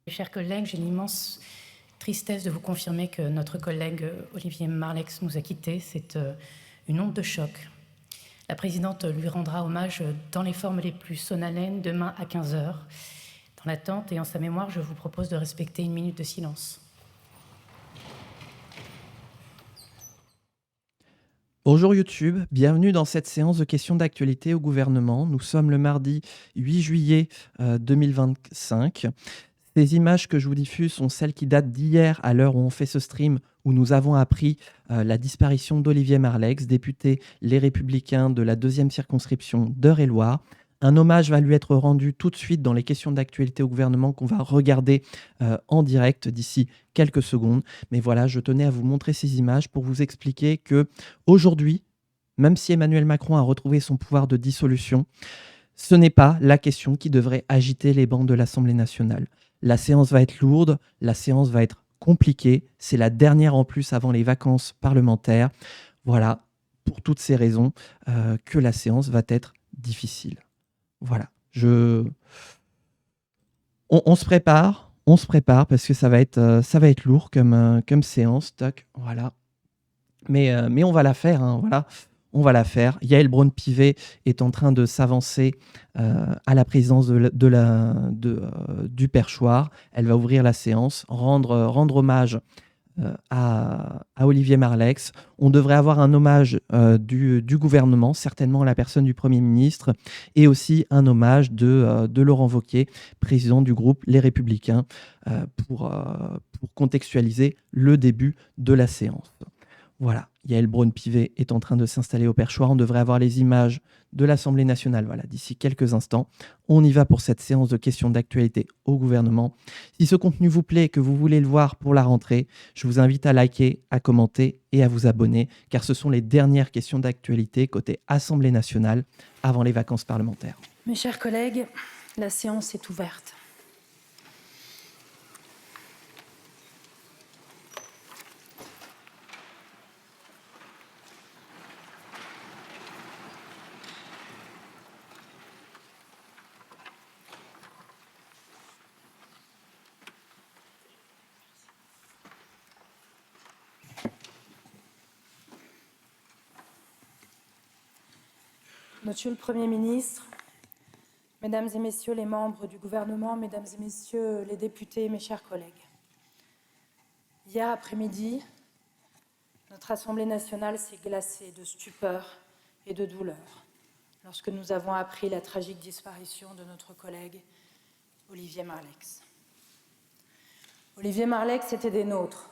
Chers collègues, j'ai l'immense tristesse de vous confirmer que notre collègue Olivier Marleix nous a quittés. C'est une onde de choc. La présidente lui rendra hommage dans les formes les plus solennelles demain à 15h. Dans l'attente et en sa mémoire, je vous propose de respecter une minute de silence. Bonjour YouTube, bienvenue dans cette séance de questions d'actualité au gouvernement. Nous sommes le mardi 8 juillet 2025. Ces images que je vous diffuse sont celles qui datent d'hier à l'heure où on fait ce stream, où nous avons appris la disparition d'Olivier Marleix, député Les Républicains de la 2e circonscription d'Eure-et-Loir. Un hommage va lui être rendu tout de suite dans les questions d'actualité au gouvernement qu'on va regarder en direct d'ici quelques secondes. Mais voilà, je tenais à vous montrer ces images pour vous expliquer que aujourd'hui, même si Emmanuel Macron a retrouvé son pouvoir de dissolution, ce n'est pas la question qui devrait agiter les bancs de l'Assemblée nationale. La séance va être lourde, la séance va être compliquée, c'est la dernière en plus avant les vacances parlementaires. Voilà, pour toutes ces raisons, que la séance va être difficile. Voilà, on se prépare parce que ça va être lourd comme séance. Toc, voilà. Mais on va la faire, hein, voilà. On va la faire. Yaël Braun-Pivet est en train de s'avancer à la présidence du perchoir. Elle va ouvrir la séance, rendre hommage à Olivier Marleix. On devrait avoir un hommage du gouvernement, certainement à la personne du Premier ministre, et aussi un hommage de Laurent Wauquiez, président du groupe Les Républicains, pour contextualiser le début de la séance. Voilà, Yaël Braun-Pivet est en train de s'installer au perchoir. On devrait avoir les images de l'Assemblée nationale d'ici quelques instants. On y va pour cette séance de questions d'actualité au gouvernement. Si ce contenu vous plaît et que vous voulez le voir pour la rentrée, je vous invite à liker, à commenter et à vous abonner, car ce sont les dernières questions d'actualité côté Assemblée nationale avant les vacances parlementaires. Mes chers collègues, la séance est ouverte. Monsieur le Premier ministre, Mesdames et Messieurs les membres du gouvernement, Mesdames et Messieurs les députés, mes chers collègues. Hier après-midi, notre Assemblée nationale s'est glacée de stupeur et de douleur lorsque nous avons appris la tragique disparition de notre collègue Olivier Marleix. Olivier Marleix était des nôtres.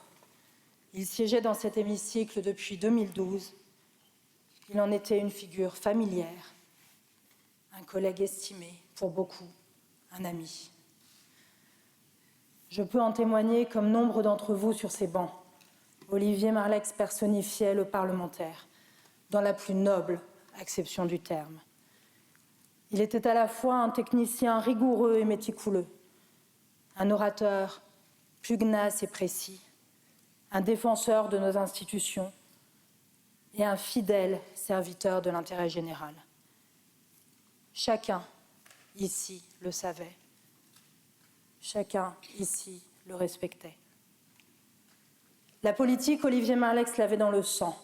Il siégeait dans cet hémicycle depuis 2012. Il en était une figure familière, un collègue estimé, pour beaucoup, un ami. Je peux en témoigner comme nombre d'entre vous sur ces bancs. Olivier Marleix personnifiait le parlementaire, dans la plus noble acception du terme. Il était à la fois un technicien rigoureux et méticuleux, un orateur pugnace et précis, un défenseur de nos institutions et un fidèle serviteur de l'intérêt général. Chacun ici le savait. Chacun ici le respectait. La politique, Olivier Marleix l'avait dans le sang.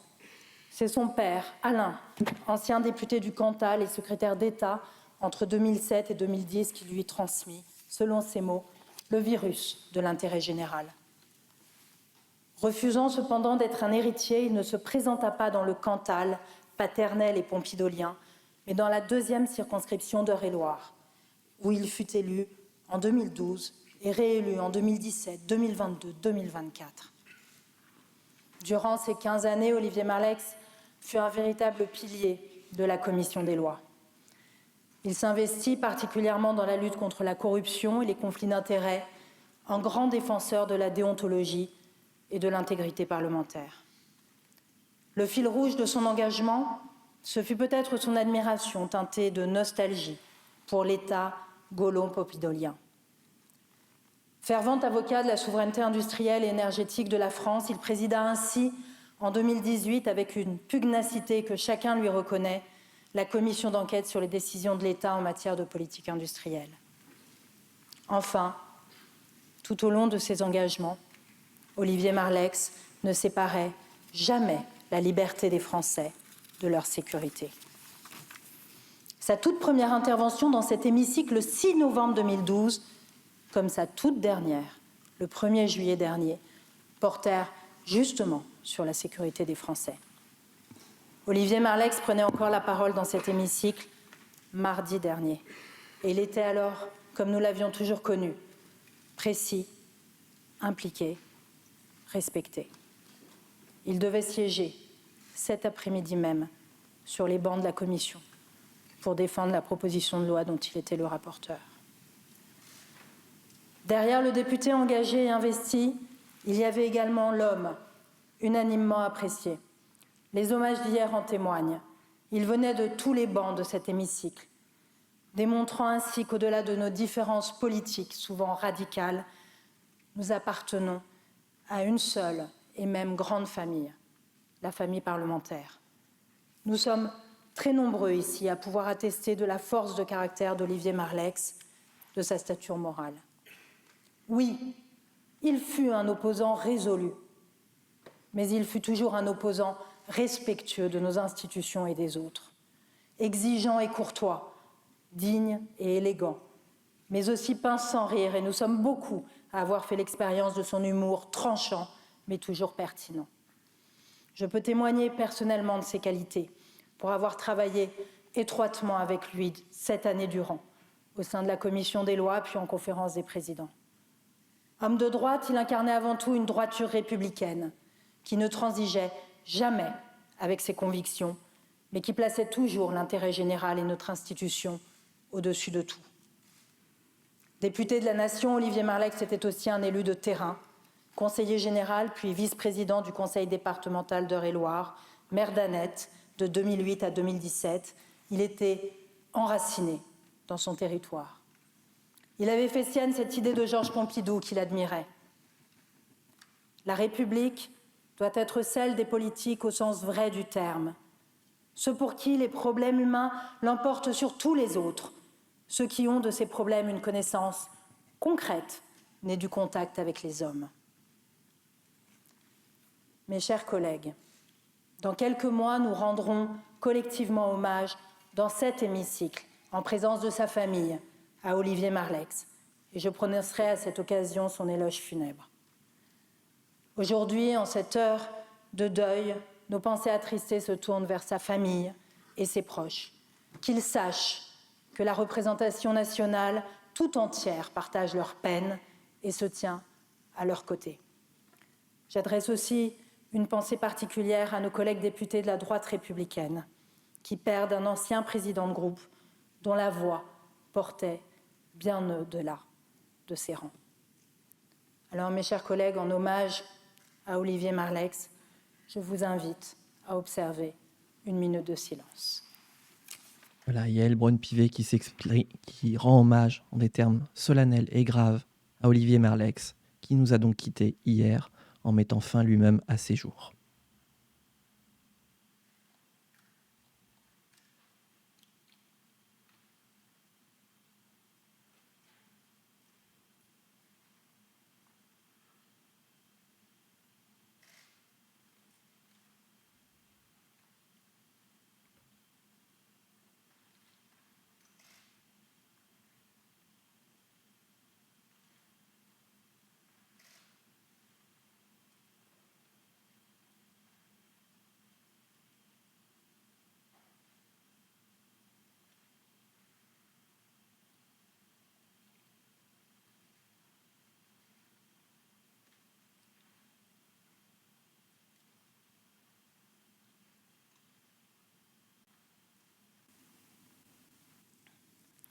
C'est son père, Alain, ancien député du Cantal et secrétaire d'État entre 2007 et 2010, qui lui transmit, selon ses mots, le virus de l'intérêt général. Refusant cependant d'être un héritier, il ne se présenta pas dans le Cantal, paternel et pompidolien, mais dans la 2e circonscription d'Eure-et-Loir, où il fut élu en 2012 et réélu en 2017, 2022, 2024. Durant ces 15 années, Olivier Marleix fut un véritable pilier de la Commission des lois. Il s'investit particulièrement dans la lutte contre la corruption et les conflits d'intérêts, en grand défenseur de la déontologie et de l'intégrité parlementaire. Le fil rouge de son engagement, ce fut peut-être son admiration teintée de nostalgie pour l'État gaulo-pompidolien. Fervent avocat de la souveraineté industrielle et énergétique de la France, il présida ainsi en 2018, avec une pugnacité que chacun lui reconnaît, la commission d'enquête sur les décisions de l'État en matière de politique industrielle. Enfin, Tout au long de ses engagements, Olivier Marleix ne séparait jamais la liberté des Français de leur sécurité. Sa toute première intervention dans cet hémicycle le 6 novembre 2012, comme sa toute dernière, le 1er juillet dernier, portèrent justement sur la sécurité des Français. Olivier Marleix prenait encore la parole dans cet hémicycle mardi dernier. Et il était alors, comme nous l'avions toujours connu, précis, impliqué, respecté. Il devait siéger cet après-midi même sur les bancs de la commission pour défendre la proposition de loi dont il était le rapporteur. Derrière le député engagé et investi, il y avait également l'homme, unanimement apprécié. Les hommages d'hier en témoignent. Il venait de tous les bancs de cet hémicycle, démontrant ainsi qu'au-delà de nos différences politiques, souvent radicales, nous appartenons à une seule et même grande famille, la famille parlementaire. Nous sommes très nombreux ici à pouvoir attester de la force de caractère d'Olivier Marleix, de sa stature morale. Oui, il fut un opposant résolu, mais il fut toujours un opposant respectueux de nos institutions et des autres, exigeant et courtois, digne et élégant, mais aussi pince sans rire, et nous sommes beaucoup à avoir fait l'expérience de son humour tranchant, mais toujours pertinent. Je peux témoigner personnellement de ses qualités, pour avoir travaillé étroitement avec lui 7 années durant, au sein de la commission des lois, puis en conférence des présidents. Homme de droite, il incarnait avant tout une droiture républicaine, qui ne transigeait jamais avec ses convictions, mais qui plaçait toujours l'intérêt général et notre institution au-dessus de tout. Député de la Nation, Olivier Marleix était aussi un élu de terrain, conseiller général puis vice-président du conseil départemental d'Eure-et-Loir, maire d'Annette de 2008 à 2017. Il était enraciné dans son territoire. Il avait fait sienne cette idée de Georges Pompidou qu'il admirait. La République doit être celle des politiques au sens vrai du terme, ceux pour qui les problèmes humains l'emportent sur tous les autres, ceux qui ont de ces problèmes une connaissance concrète née du contact avec les hommes. Mes chers collègues, dans quelques mois, nous rendrons collectivement hommage dans cet hémicycle, en présence de sa famille, à Olivier Marleix, et je prononcerai à cette occasion son éloge funèbre. Aujourd'hui, en cette heure de deuil, nos pensées attristées se tournent vers sa famille et ses proches. Qu'ils sachent que la représentation nationale tout entière partage leur peine et se tient à leur côté. J'adresse aussi une pensée particulière à nos collègues députés de la droite républicaine qui perdent un ancien président de groupe dont la voix portait bien au-delà de ses rangs. Alors, mes chers collègues, en hommage à Olivier Marleix, je vous invite à observer une minute de silence. Voilà, Yaël Braun-Pivet qui rend hommage en des termes solennels et graves à Olivier Marleix, qui nous a donc quittés hier en mettant fin lui-même à ses jours.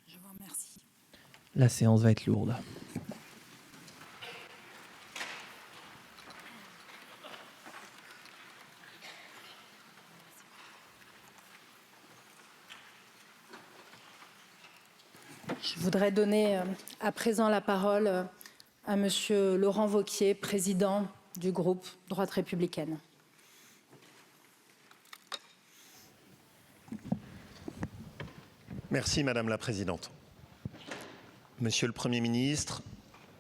Je vous remercie. La séance va être lourde. Je voudrais donner à présent la parole à Monsieur Laurent Wauquiez, président du groupe Droite républicaine. Merci Madame la Présidente. Monsieur le Premier ministre,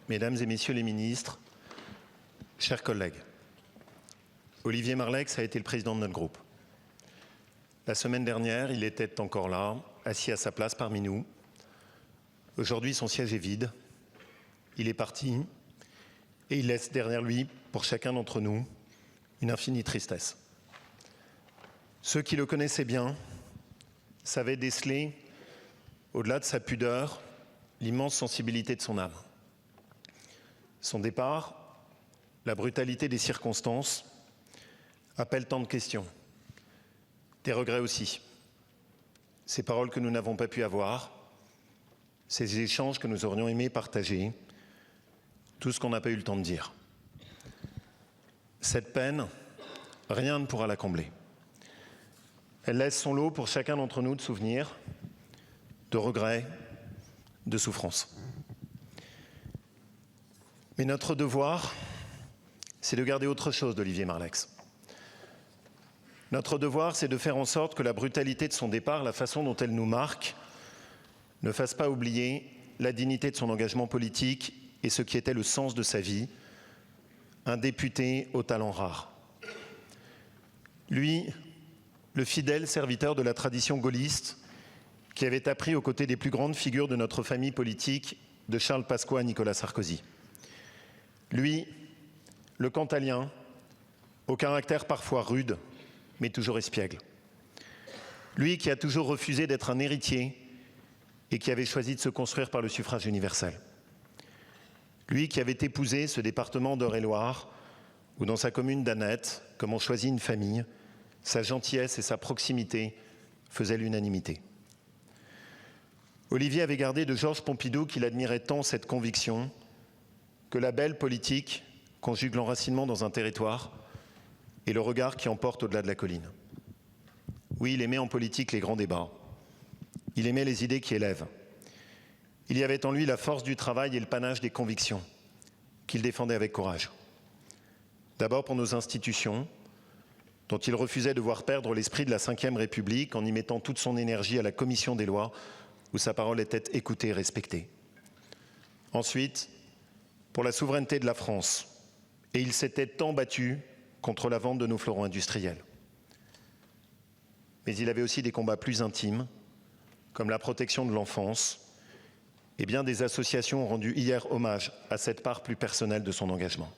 Mesdames et Messieurs les ministres, chers collègues, Olivier Marleix a été le président de notre groupe. La semaine dernière, il était encore là, assis à sa place parmi nous. Aujourd'hui, son siège est vide. Il est parti et il laisse derrière lui, pour chacun d'entre nous, une infinie tristesse. Ceux qui le connaissaient bien savaient déceler, au-delà de sa pudeur, l'immense sensibilité de son âme. Son départ, la brutalité des circonstances, appellent tant de questions, des regrets aussi. Ces paroles que nous n'avons pas pu avoir, ces échanges que nous aurions aimé partager, tout ce qu'on n'a pas eu le temps de dire. Cette peine, rien ne pourra la combler. Elle laisse son lot pour chacun d'entre nous de souvenirs, de regrets, de souffrances. Mais notre devoir, c'est de garder autre chose d'Olivier Marleix. Notre devoir, c'est de faire en sorte que la brutalité de son départ, la façon dont elle nous marque, ne fasse pas oublier la dignité de son engagement politique et ce qui était le sens de sa vie, un député au talent rare. Lui, le fidèle serviteur de la tradition gaulliste, qui avait appris aux côtés des plus grandes figures de notre famille politique, de Charles Pasqua à Nicolas Sarkozy. Lui, le cantalien, au caractère parfois rude, mais toujours espiègle. Lui qui a toujours refusé d'être un héritier et qui avait choisi de se construire par le suffrage universel. Lui qui avait épousé ce département d'Eure-et-Loir, où dans sa commune d'Annette, comme on choisit une famille, sa gentillesse et sa proximité faisaient l'unanimité. Olivier avait gardé de Georges Pompidou, qu'il admirait tant, cette conviction que la belle politique conjugue l'enracinement dans un territoire et le regard qui emporte au-delà de la colline. Oui, il aimait en politique les grands débats. Il aimait les idées qui élèvent. Il y avait en lui la force du travail et le panache des convictions qu'il défendait avec courage. D'abord pour nos institutions, dont il refusait de voir perdre l'esprit de la Ve République en y mettant toute son énergie à la commission des lois, où sa parole était écoutée et respectée. Ensuite, pour la souveraineté de la France, et il s'était tant battu contre la vente de nos fleurons industriels. Mais il avait aussi des combats plus intimes, comme la protection de l'enfance, et bien des associations ont rendu hier hommage à cette part plus personnelle de son engagement.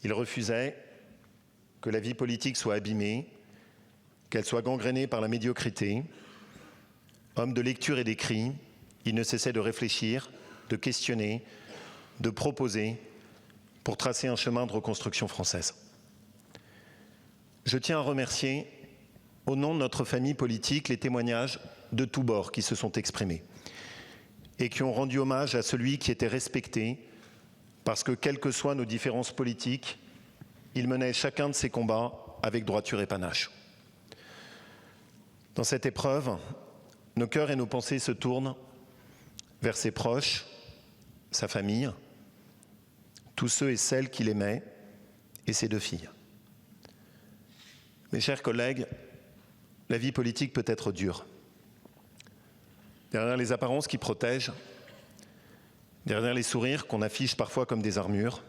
Il refusait que la vie politique soit abîmée, qu'elle soit gangrénée par la médiocrité. Homme de lecture et d'écrit, il ne cessait de réfléchir, de questionner, de proposer pour tracer un chemin de reconstruction française. Je tiens à remercier, au nom de notre famille politique, les témoignages de tous bords qui se sont exprimés et qui ont rendu hommage à celui qui était respecté parce que, quelles que soient nos différences politiques, il menait chacun de ses combats avec droiture et panache. Dans cette épreuve, nos cœurs et nos pensées se tournent vers ses proches, sa famille, tous ceux et celles qu'il aimait et ses 2 filles. Mes chers collègues, la vie politique peut être dure. Derrière les apparences qui protègent, derrière les sourires qu'on affiche parfois comme des armures,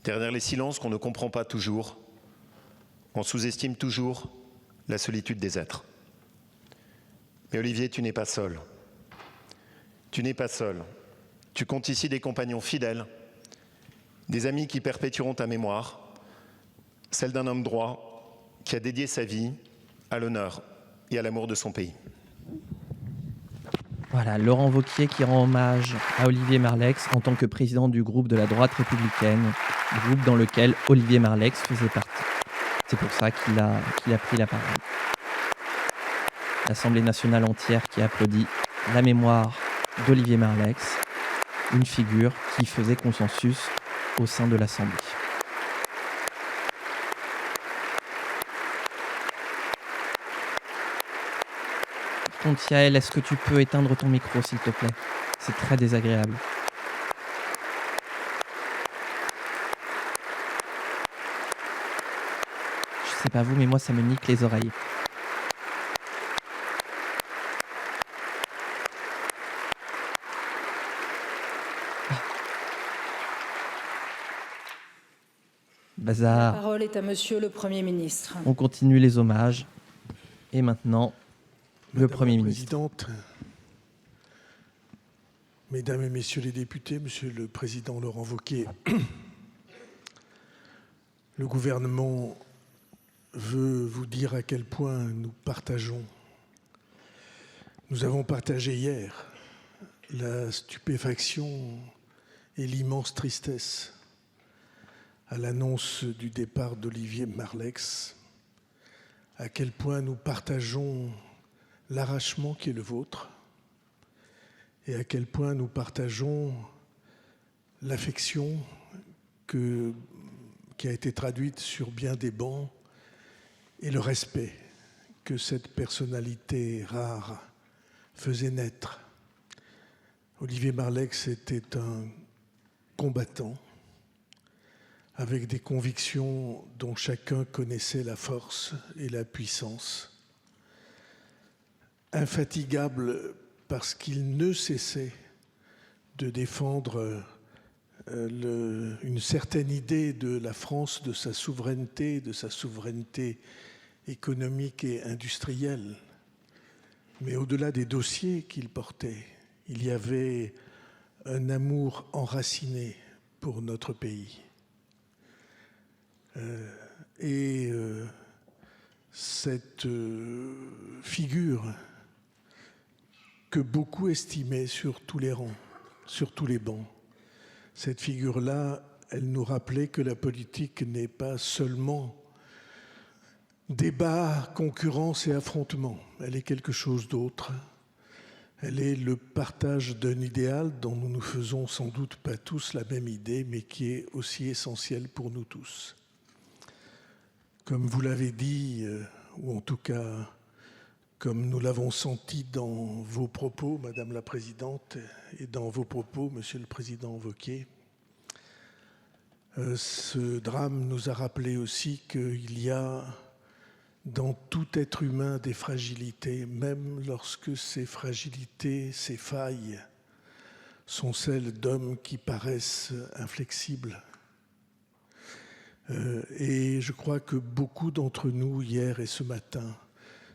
derrière les silences qu'on ne comprend pas toujours, on sous-estime toujours la solitude des êtres. Mais Olivier, tu n'es pas seul. Tu n'es pas seul. Tu comptes ici des compagnons fidèles, des amis qui perpétueront ta mémoire, celle d'un homme droit qui a dédié sa vie à l'honneur et à l'amour de son pays. Voilà, Laurent Wauquiez qui rend hommage à Olivier Marleix en tant que président du groupe de la droite républicaine, groupe dans lequel Olivier Marleix faisait partie. C'est pour ça qu'il a pris la parole. L'Assemblée nationale entière qui applaudit la mémoire d'Olivier Marleix, une figure qui faisait consensus au sein de l'Assemblée. Yael, est-ce que tu peux éteindre ton micro, s'il te plaît? C'est très désagréable. Je sais pas vous, mais moi, ça me nique les oreilles. La bazar. parole est à Monsieur le Premier ministre. On continue les hommages. Et maintenant, le Madame Premier la ministre. Présidente, Mesdames et Messieurs les députés, Monsieur le Président Laurent Wauquiez, le gouvernement veut vous dire à quel point nous avons partagé hier la stupéfaction et l'immense tristesse à l'annonce du départ d'Olivier Marleix, à quel point nous partageons l'arrachement qui est le vôtre et à quel point nous partageons l'affection qui a été traduite sur bien des bancs et le respect que cette personnalité rare faisait naître. Olivier Marleix était un combattant avec des convictions dont chacun connaissait la force et la puissance. Infatigable parce qu'il ne cessait de défendre une certaine idée de la France, de sa souveraineté économique et industrielle. Mais au-delà des dossiers qu'il portait, il y avait un amour enraciné pour notre pays. Cette figure que beaucoup estimaient sur tous les rangs, sur tous les bancs, cette figure-là, elle nous rappelait que la politique n'est pas seulement débat, concurrence et affrontement. Elle est quelque chose d'autre. Elle est le partage d'un idéal dont nous ne faisons sans doute pas tous la même idée, mais qui est aussi essentiel pour nous tous. Comme vous l'avez dit, ou en tout cas, comme nous l'avons senti dans vos propos, Madame la Présidente, et dans vos propos, Monsieur le Président Wauquiez, ce drame nous a rappelé aussi qu'il y a dans tout être humain des fragilités, même lorsque ces fragilités, ces failles, sont celles d'hommes qui paraissent inflexibles. Et je crois que beaucoup d'entre nous, hier et ce matin,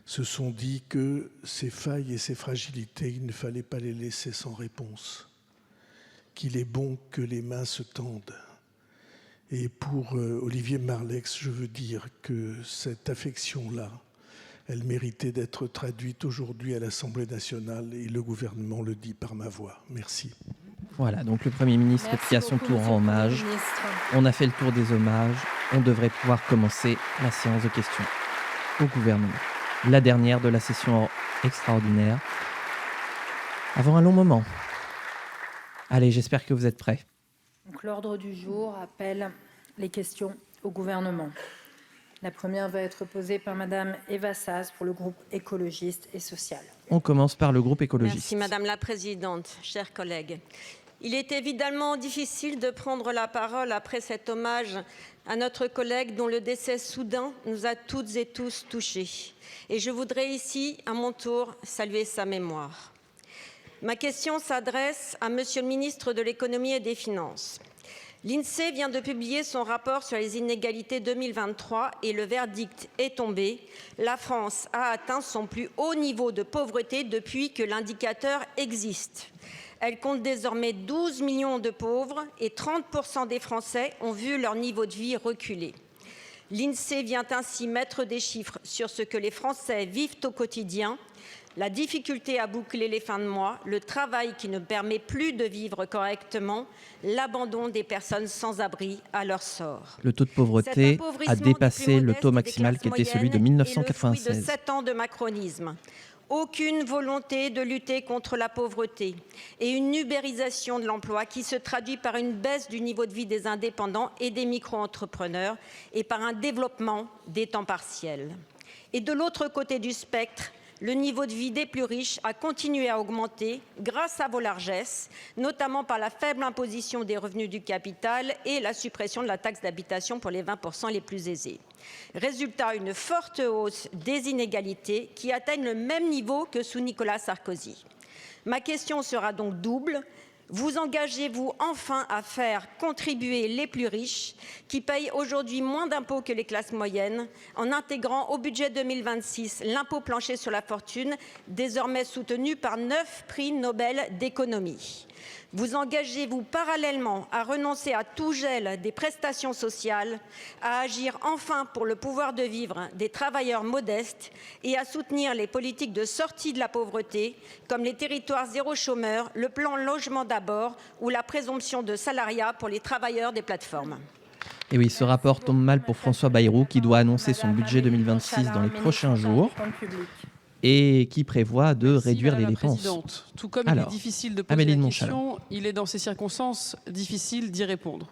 se sont dit que ces failles et ces fragilités, il ne fallait pas les laisser sans réponse, qu'il est bon que les mains se tendent. Et pour Olivier Marleix, je veux dire que cette affection-là, elle méritait d'être traduite aujourd'hui à l'Assemblée nationale et le gouvernement le dit par ma voix. Merci. Voilà, donc le Premier ministre Merci qui à son beaucoup, tour Monsieur rend le Premier hommage. ministre. On a fait le tour des hommages. On devrait pouvoir commencer la séance de questions au gouvernement. La dernière de la session extraordinaire. Avant un long moment. Allez, j'espère que vous êtes prêts. Donc, l'ordre du jour appelle les questions au gouvernement. La première va être posée par Madame Eva Saz pour le groupe écologiste et social. On commence par le groupe écologiste. Merci Madame la Présidente, chers collègues. Il est évidemment difficile de prendre la parole après cet hommage à notre collègue dont le décès soudain nous a toutes et tous touchés. Et je voudrais ici, à mon tour, saluer sa mémoire. Ma question s'adresse à Monsieur le ministre de l'Économie et des Finances. L'INSEE vient de publier son rapport sur les inégalités 2023 et le verdict est tombé. La France a atteint son plus haut niveau de pauvreté depuis que l'indicateur existe. Elle compte désormais 12 millions de pauvres et 30% des Français ont vu leur niveau de vie reculer. L'INSEE vient ainsi mettre des chiffres sur ce que les Français vivent au quotidien, la difficulté à boucler les fins de mois, le travail qui ne permet plus de vivre correctement, l'abandon des personnes sans abri à leur sort. Le taux de pauvreté a dépassé le taux maximal qui était celui de 1996. Le fruit de 7 ans de macronisme. Aucune volonté de lutter contre la pauvreté et une ubérisation de l'emploi qui se traduit par une baisse du niveau de vie des indépendants et des micro-entrepreneurs et par un développement des temps partiels. Et de l'autre côté du spectre, le niveau de vie des plus riches a continué à augmenter grâce à vos largesses, notamment par la faible imposition des revenus du capital et la suppression de la taxe d'habitation pour les 20% les plus aisés. Résultat, une forte hausse des inégalités qui atteignent le même niveau que sous Nicolas Sarkozy. Ma question sera donc double. Vous engagez-vous enfin à faire contribuer les plus riches, qui payent aujourd'hui moins d'impôts que les classes moyennes, en intégrant au budget 2026 l'impôt plancher sur la fortune, désormais soutenu par 9 prix Nobel d'économie? Vous engagez-vous parallèlement à renoncer à tout gel des prestations sociales, à agir enfin pour le pouvoir de vivre des travailleurs modestes et à soutenir les politiques de sortie de la pauvreté, comme les territoires zéro chômeur, le plan logement d'abord ou la présomption de salariat pour les travailleurs des plateformes? Et oui, ce rapport tombe mal pour François Bayrou, qui doit annoncer son budget 2026 dans les prochains jours et qui prévoit de réduire les dépenses. Tout comme il est difficile de poser Amélie de la Montchalin. question, il est dans ces circonstances difficile d'y répondre.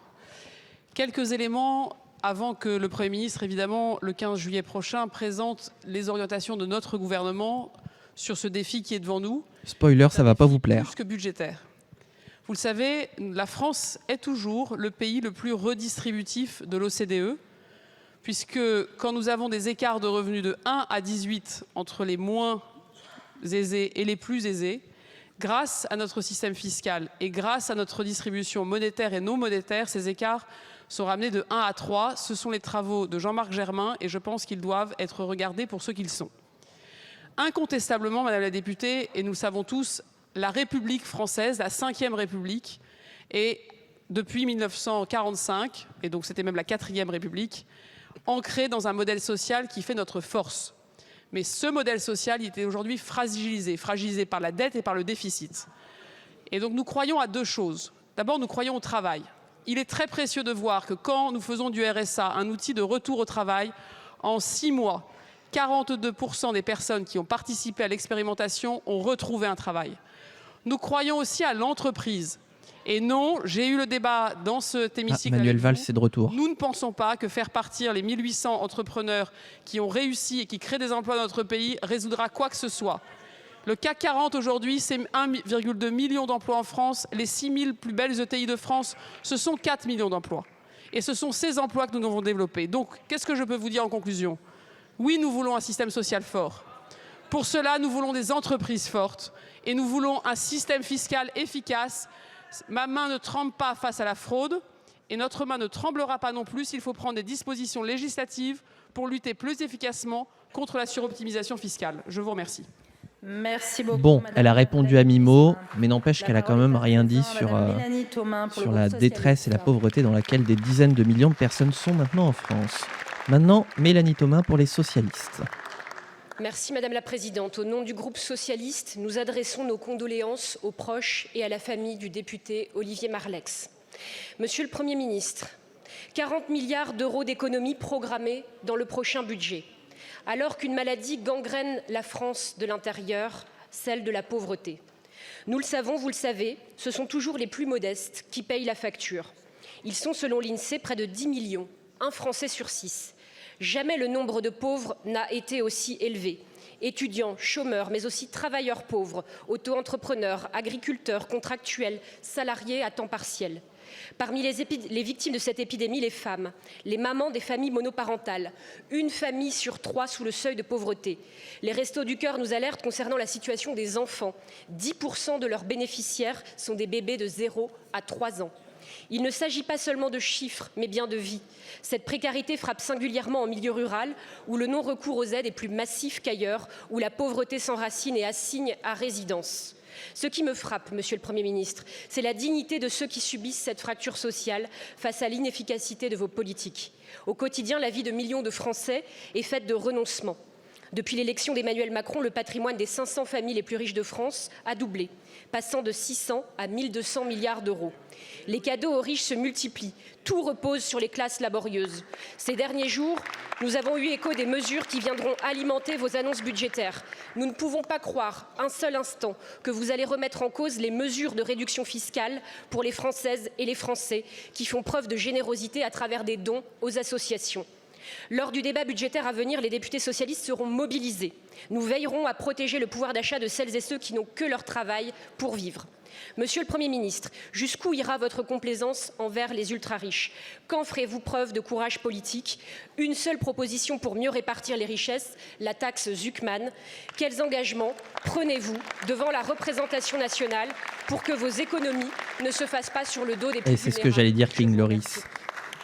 Quelques éléments avant que le Premier ministre, évidemment, le 15 juillet prochain, présente les orientations de notre gouvernement sur ce défi qui est devant nous. Spoiler, ça va pas vous plaire. Plus que budgétaire. Vous le savez, la France est toujours le pays le plus redistributif de l'OCDE, puisque quand nous avons des écarts de revenus de 1 à 18 entre les moins aisés et les plus aisés, grâce à notre système fiscal et grâce à notre distribution monétaire et non monétaire, ces écarts sont ramenés de 1 à 3. Ce sont les travaux de Jean-Marc Germain et je pense qu'ils doivent être regardés pour ce qu'ils sont. Incontestablement, Madame la députée, et nous le savons tous, la République française, la 5e République, est depuis 1945, et donc c'était même la 4e République, ancrée dans un modèle social qui fait notre force. Mais ce modèle social, il était aujourd'hui fragilisé par la dette et par le déficit. Et donc nous croyons à deux choses. D'abord, nous croyons au travail. Il est très précieux de voir que quand nous faisons du RSA un outil de retour au travail, en 6 mois, 42% des personnes qui ont participé à l'expérimentation ont retrouvé un travail. Nous croyons aussi à l'entreprise. Et non, j'ai eu le débat dans cet hémicycle. Manuel Valls, c'est de retour. Nous ne pensons pas que faire partir les 1800 entrepreneurs qui ont réussi et qui créent des emplois dans notre pays résoudra quoi que ce soit. Le CAC 40 aujourd'hui, c'est 1,2 million d'emplois en France. Les 6000 plus belles ETI de France, ce sont 4 millions d'emplois. Et ce sont ces emplois que nous devons développer. Donc, qu'est-ce que je peux vous dire en conclusion? Oui, nous voulons un système social fort. Pour cela, nous voulons des entreprises fortes. Et nous voulons un système fiscal efficace. Ma main ne tremble pas face à la fraude et notre main ne tremblera pas non plus s'il faut prendre des dispositions législatives pour lutter plus efficacement contre la suroptimisation fiscale. Je vous remercie. Merci beaucoup. Bon, elle a répondu à mi-mot, mais n'empêche qu'elle a quand même rien dit sur la détresse et la pauvreté dans laquelle des dizaines de millions de personnes sont maintenant en France. Maintenant, Mélanie Thomas pour les socialistes. Merci Madame la Présidente. Au nom du groupe socialiste, nous adressons nos condoléances aux proches et à la famille du député Olivier Marleix. Monsieur le Premier ministre, 40 milliards d'euros d'économies programmées dans le prochain budget, alors qu'une maladie gangrène la France de l'intérieur, celle de la pauvreté. Nous le savons, vous le savez, ce sont toujours les plus modestes qui payent la facture. Ils sont, selon l'INSEE, près de 10 millions, un Français sur 6. Jamais le nombre de pauvres n'a été aussi élevé. Étudiants, chômeurs, mais aussi travailleurs pauvres, auto-entrepreneurs, agriculteurs, contractuels, salariés à temps partiel. Parmi les victimes de cette épidémie, les femmes, les mamans des familles monoparentales, une famille sur 3 sous le seuil de pauvreté. Les Restos du Cœur nous alertent concernant la situation des enfants. 10% de leurs bénéficiaires sont des bébés de 0 à 3 ans. Il ne s'agit pas seulement de chiffres, mais bien de vies. Cette précarité frappe singulièrement en milieu rural, où le non-recours aux aides est plus massif qu'ailleurs, où la pauvreté s'enracine et assigne à résidence. Ce qui me frappe, Monsieur le Premier ministre, c'est la dignité de ceux qui subissent cette fracture sociale face à l'inefficacité de vos politiques. Au quotidien, la vie de millions de Français est faite de renoncements. Depuis l'élection d'Emmanuel Macron, le patrimoine des 500 familles les plus riches de France a doublé, passant de 600 à 1200 milliards d'euros. Les cadeaux aux riches se multiplient. Tout repose sur les classes laborieuses. Ces derniers jours, nous avons eu écho des mesures qui viendront alimenter vos annonces budgétaires. Nous ne pouvons pas croire un seul instant que vous allez remettre en cause les mesures de réduction fiscale pour les Françaises et les Français qui font preuve de générosité à travers des dons aux associations. Lors du débat budgétaire à venir, les députés socialistes seront mobilisés. Nous veillerons à protéger le pouvoir d'achat de celles et ceux qui n'ont que leur travail pour vivre. Monsieur le Premier ministre, jusqu'où ira votre complaisance envers les ultra-riches? Quand ferez-vous preuve de courage politique? Une seule proposition pour mieux répartir les richesses, la taxe Zuckman. Quels engagements prenez-vous devant la représentation nationale pour que vos économies ne se fassent pas sur le dos des plus vulnérables? Et c'est ce que j'allais dire, King Loris.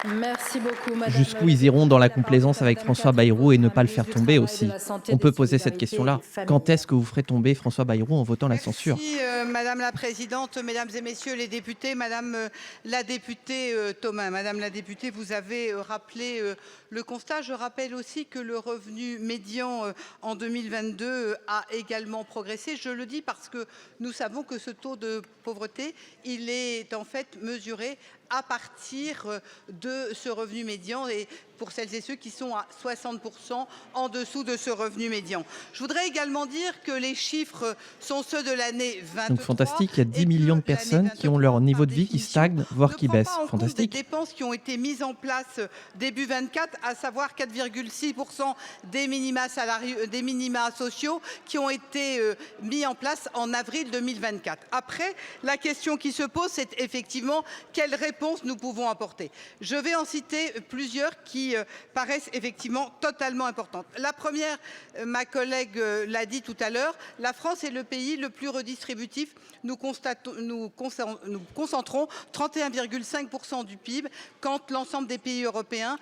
Merci beaucoup, Madame. Jusqu'où ils iront dans la complaisance avec François Bayrou et ne pas le faire tomber aussi? On peut poser cette question-là. Quand est-ce que vous ferez tomber François Bayrou en votant la censure? Merci, Madame la Présidente, Mesdames et Messieurs les députés, Madame la députée Thomas. Madame la députée, vous avez rappelé le constat. Je rappelle aussi que le revenu médian en 2022 a également progressé. Je le dis parce que nous savons que ce taux de pauvreté, il est en fait mesuré à partir de ce revenu médian et pour celles et ceux qui sont à 60% en dessous de ce revenu médian. Je voudrais également dire que les chiffres sont ceux de l'année 23. Donc fantastique, il y a 10 millions de personnes qui ont leur niveau de vie qui stagne, voire qui baisse. Fantastique. Des dépenses qui ont été mises en place début 24, à savoir 4,6% des minima salariaux, des minima sociaux qui ont été mis en place en avril 2024. Après, la question qui se pose, c'est effectivement quelles réponses nous pouvons apporter. Je vais en citer plusieurs qui paraissent effectivement totalement importantes. La première, ma collègue l'a dit tout à l'heure, la France est le pays le plus redistributif. Nous concentrons 31,5% du PIB quand l'ensemble des pays européens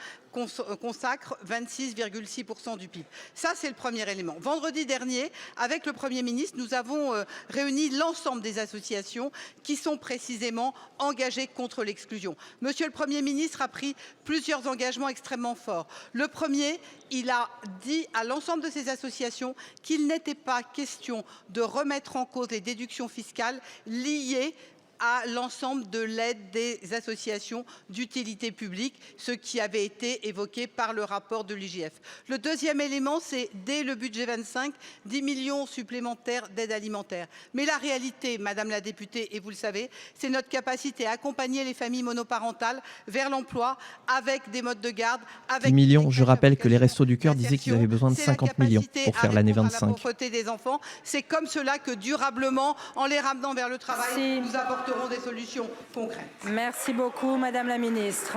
consacre 26,6% du PIB. Ça, c'est le premier élément. Vendredi dernier, avec le Premier ministre, nous avons réuni l'ensemble des associations qui sont précisément engagées contre l'exclusion. Monsieur le Premier ministre a pris plusieurs engagements extrêmement forts. Le premier, il a dit à l'ensemble de ces associations qu'il n'était pas question de remettre en cause les déductions fiscales liées à l'ensemble de l'aide des associations d'utilité publique, ce qui avait été évoqué par le rapport de l'IGF. Le deuxième élément, c'est dès le budget 25, 10 millions supplémentaires d'aide alimentaire. Mais la réalité, Madame la députée, et vous le savez, c'est notre capacité à accompagner les familles monoparentales vers l'emploi avec des modes de garde. Avec 10 millions, je rappelle que les Restos du Cœur disaient qu'ils avaient besoin de 50 millions pour faire l'année 25. La pauvreté des enfants, c'est comme cela que durablement, en les ramenant vers le travail, nous apporterons des solutions concrètes. Merci beaucoup, Madame la Ministre.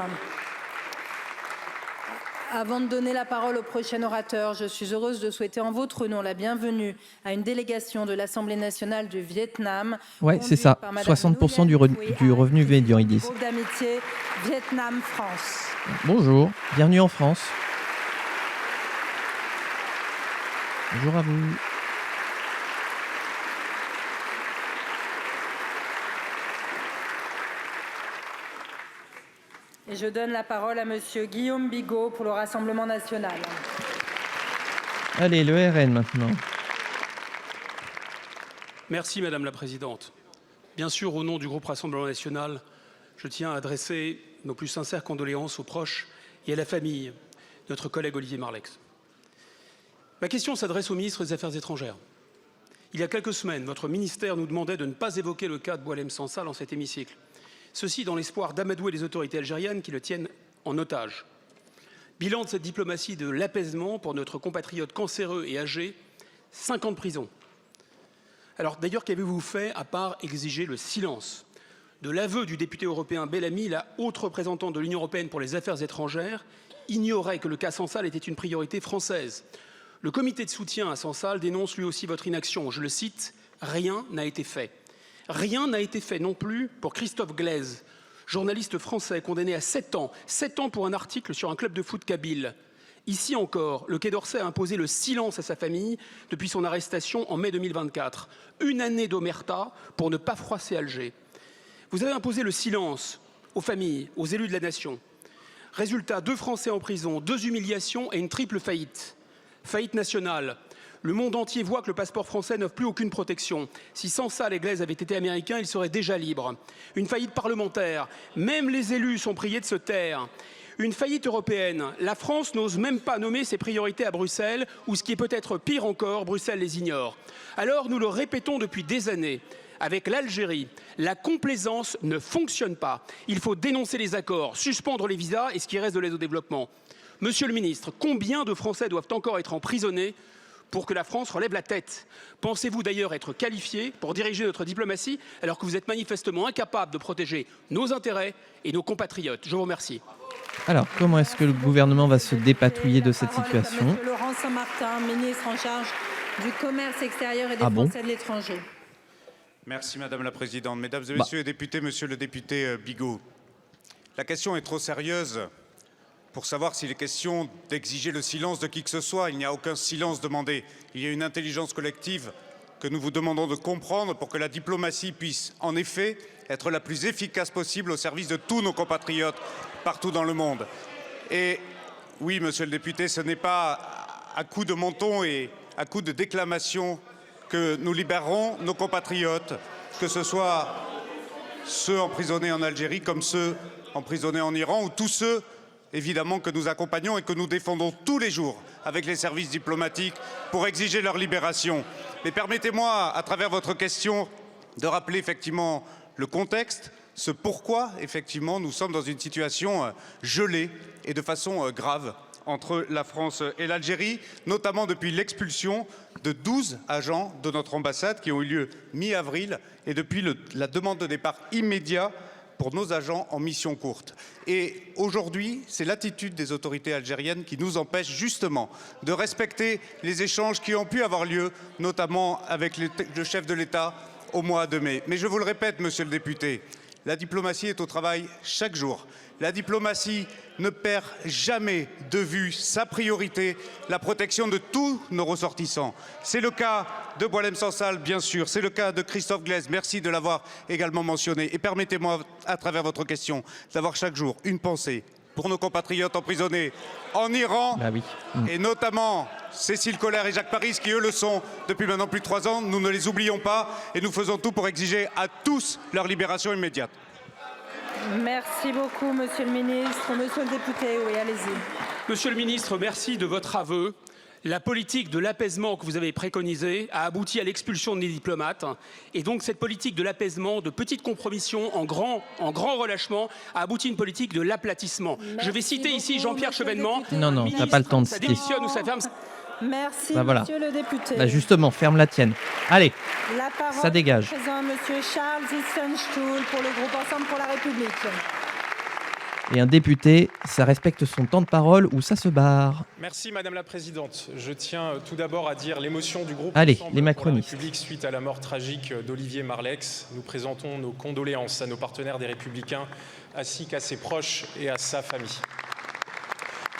Avant de donner la parole au prochain orateur, je suis heureuse de souhaiter en votre nom la bienvenue à une délégation de l'Assemblée nationale du Vietnam. Ouais, c'est ça, 60% du revenu médian, ils disent. D'amitié Vietnam-France. Bonjour, bienvenue en France. Bonjour à vous. Et je donne la parole à Monsieur Guillaume Bigot pour le Rassemblement national. Allez, le RN maintenant. Merci Madame la Présidente. Bien sûr, au nom du groupe Rassemblement national, je tiens à adresser nos plus sincères condoléances aux proches et à la famille de notre collègue Olivier Marleix. Ma question s'adresse au ministre des Affaires étrangères. Il y a quelques semaines, votre ministère nous demandait de ne pas évoquer le cas de Boualem Sansal dans cet hémicycle. Ceci dans l'espoir d'amadouer les autorités algériennes qui le tiennent en otage. Bilan de cette diplomatie de l'apaisement pour notre compatriote cancéreux et âgé, 5 ans de prison. Alors d'ailleurs, qu'avez-vous fait à part exiger le silence? De l'aveu du député européen Bellamy, la haute représentante de l'Union européenne pour les affaires étrangères ignorait que le cas Sansal était une priorité française. Le comité de soutien à Sansal dénonce lui aussi votre inaction. Je le cite, « Rien n'a été fait ». Rien n'a été fait non plus pour Christophe Glaise, journaliste français condamné à 7 ans pour un article sur un club de foot kabyle. Ici encore, le Quai d'Orsay a imposé le silence à sa famille depuis son arrestation en mai 2024. Une année d'omerta pour ne pas froisser Alger. Vous avez imposé le silence aux familles, aux élus de la nation. Résultat, 2 Français en prison, 2 humiliations et une triple faillite. Faillite nationale. Le monde entier voit que le passeport français n'offre plus aucune protection. Si Sansal et Glaise avaient été américains, ils seraient déjà libres. Une faillite parlementaire. Même les élus sont priés de se taire. Une faillite européenne. La France n'ose même pas nommer ses priorités à Bruxelles, ou ce qui est peut-être pire encore, Bruxelles les ignore. Alors nous le répétons depuis des années. Avec l'Algérie, la complaisance ne fonctionne pas. Il faut dénoncer les accords, suspendre les visas et ce qui reste de l'aide au développement. Monsieur le ministre, combien de Français doivent encore être emprisonnés pour que la France relève la tête? Pensez-vous d'ailleurs être qualifié pour diriger notre diplomatie alors que vous êtes manifestement incapable de protéger nos intérêts et nos compatriotes? Je vous remercie. Alors, comment est-ce que le gouvernement va se dépatouiller de cette situation? Monsieur Laurent Saint-Martin, ministre en charge du commerce extérieur et des Français de l'étranger. Merci Madame la Présidente. Mesdames et Messieurs les députés, Monsieur le député Bigot, la question est trop sérieuse pour savoir s'il est question d'exiger le silence de qui que ce soit. Il n'y a aucun silence demandé. Il y a une intelligence collective que nous vous demandons de comprendre pour que la diplomatie puisse, en effet, être la plus efficace possible au service de tous nos compatriotes partout dans le monde. Et oui, Monsieur le député, ce n'est pas à coups de menton et à coups de déclamation que nous libérerons nos compatriotes, que ce soit ceux emprisonnés en Algérie comme ceux emprisonnés en Iran ou tous ceux évidemment que nous accompagnons et que nous défendons tous les jours avec les services diplomatiques pour exiger leur libération. Mais permettez-moi, à travers votre question, de rappeler effectivement le contexte, ce pourquoi effectivement nous sommes dans une situation gelée et de façon grave entre la France et l'Algérie, notamment depuis l'expulsion de 12 agents de notre ambassade qui ont eu lieu mi-avril et depuis la demande de départ immédiat pour nos agents en mission courte. Et aujourd'hui, c'est l'attitude des autorités algériennes qui nous empêche justement de respecter les échanges qui ont pu avoir lieu, notamment avec le chef de l'État au mois de mai. Mais je vous le répète, Monsieur le député, la diplomatie est au travail chaque jour. La diplomatie ne perd jamais de vue sa priorité, la protection de tous nos ressortissants. C'est le cas de Boualem Sansal, bien sûr. C'est le cas de Christophe Glaise. Merci de l'avoir également mentionné. Et permettez-moi, à travers votre question, d'avoir chaque jour une pensée pour nos compatriotes emprisonnés en Iran, et notamment Cécile Collère et Jacques Paris, qui eux le sont depuis maintenant plus de 3 ans. Nous ne les oublions pas et nous faisons tout pour exiger à tous leur libération immédiate. Merci beaucoup, Monsieur le ministre. Monsieur le député, oui, allez-y. Monsieur le ministre, merci de votre aveu. La politique de l'apaisement que vous avez préconisée a abouti à l'expulsion des diplomates. Et donc cette politique de l'apaisement, de petite compromission en grand relâchement, a abouti à une politique de l'aplatissement. Je vais citer ici Jean-Pierre Chevènement. Non, t'as pas le temps de Ça citer. démissionne ou ça ferme. Merci, voilà. Monsieur le député. Justement, ferme la tienne. Allez, La parole ça dégage. est à présent Monsieur Charles Hüssenstuhl pour le groupe Ensemble pour la République. Et un député, ça respecte son temps de parole ou ça se barre. Merci Madame la Présidente. Je tiens tout d'abord à dire l'émotion du groupe Allez, Ensemble les pour la macronistes. République suite à la mort tragique d'Olivier Marleix. Nous présentons nos condoléances à nos partenaires des Républicains ainsi qu'à ses proches et à sa famille.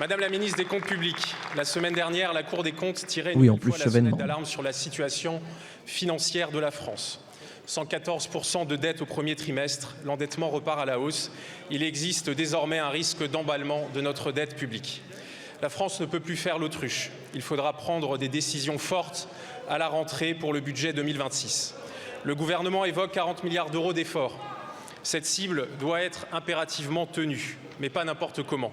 Madame la ministre des Comptes publics, la semaine dernière, la Cour des comptes tirait une fois la sonnette d'alarme sur la situation financière de la France. 114% de dette au premier trimestre, l'endettement repart à la hausse. Il existe désormais un risque d'emballement de notre dette publique. La France ne peut plus faire l'autruche. Il faudra prendre des décisions fortes à la rentrée pour le budget 2026. Le gouvernement évoque 40 milliards d'euros d'efforts. Cette cible doit être impérativement tenue, mais pas n'importe comment.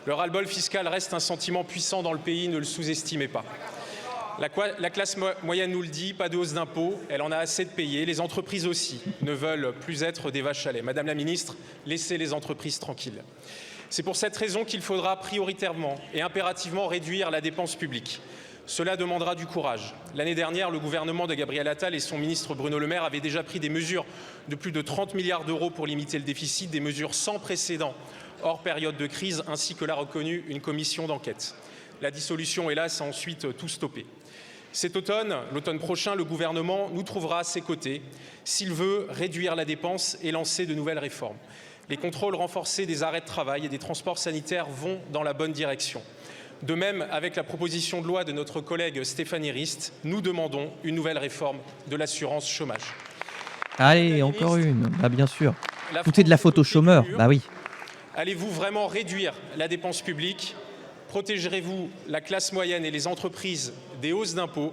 Le ras-le-bol fiscal reste un sentiment puissant dans le pays, ne le sous-estimez pas. La classe moyenne nous le dit, pas de hausse d'impôts, elle en a assez de payer. Les entreprises aussi ne veulent plus être des vaches à lait. Madame la ministre, laissez les entreprises tranquilles. C'est pour cette raison qu'il faudra prioritairement et impérativement réduire la dépense publique. Cela demandera du courage. L'année dernière, le gouvernement de Gabriel Attal et son ministre Bruno Le Maire avaient déjà pris des mesures de plus de 30 milliards d'euros pour limiter le déficit, des mesures sans précédent hors période de crise, ainsi que l'a reconnu une commission d'enquête. La dissolution, hélas, a ensuite tout stoppé. Cet automne, l'automne prochain, le gouvernement nous trouvera à ses côtés s'il veut réduire la dépense et lancer de nouvelles réformes. Les contrôles renforcés des arrêts de travail et des transports sanitaires vont dans la bonne direction. De même, avec la proposition de loi de notre collègue Stéphanie Rist, nous demandons une nouvelle réforme de l'assurance chômage. Allez, encore une. Bien sûr. Tout est de la photo chômeur. Oui. Allez-vous vraiment réduire la dépense publique? Protégerez-vous la classe moyenne et les entreprises des hausses d'impôts?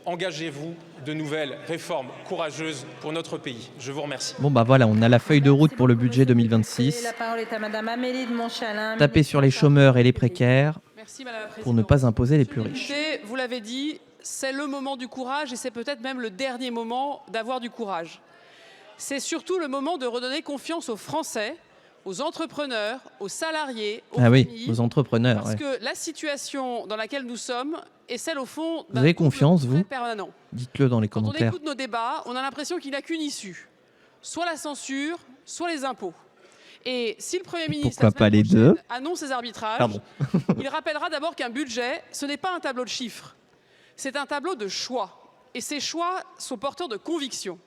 Engagez-vous de nouvelles réformes courageuses pour notre pays. Je vous remercie. Voilà, on a la feuille de route pour le budget 2026. La parole est à Madame Amélie de Montchalin. Taper sur les chômeurs et les précaires Merci, Madame la Présidente. pour ne pas imposer les plus riches. Vous l'avez dit, c'est le moment du courage et c'est peut-être même le dernier moment d'avoir du courage. C'est surtout le moment de redonner confiance aux Français aux entrepreneurs, aux salariés, aux Ah oui, familles, aux entrepreneurs. parce Ouais. que la situation dans laquelle nous sommes est celle, au fond, Vous avez confiance, vous? permanent. Dites-le dans les Quand on commentaires. écoute nos débats, on a l'impression qu'il n'y a qu'une issue. Soit la censure, soit les impôts. Et si le Premier ministre pourquoi pas les deux annonce ses arbitrages, Pardon. il rappellera d'abord qu'un budget, ce n'est pas un tableau de chiffres, c'est un tableau de choix. Et ces choix sont porteurs de convictions.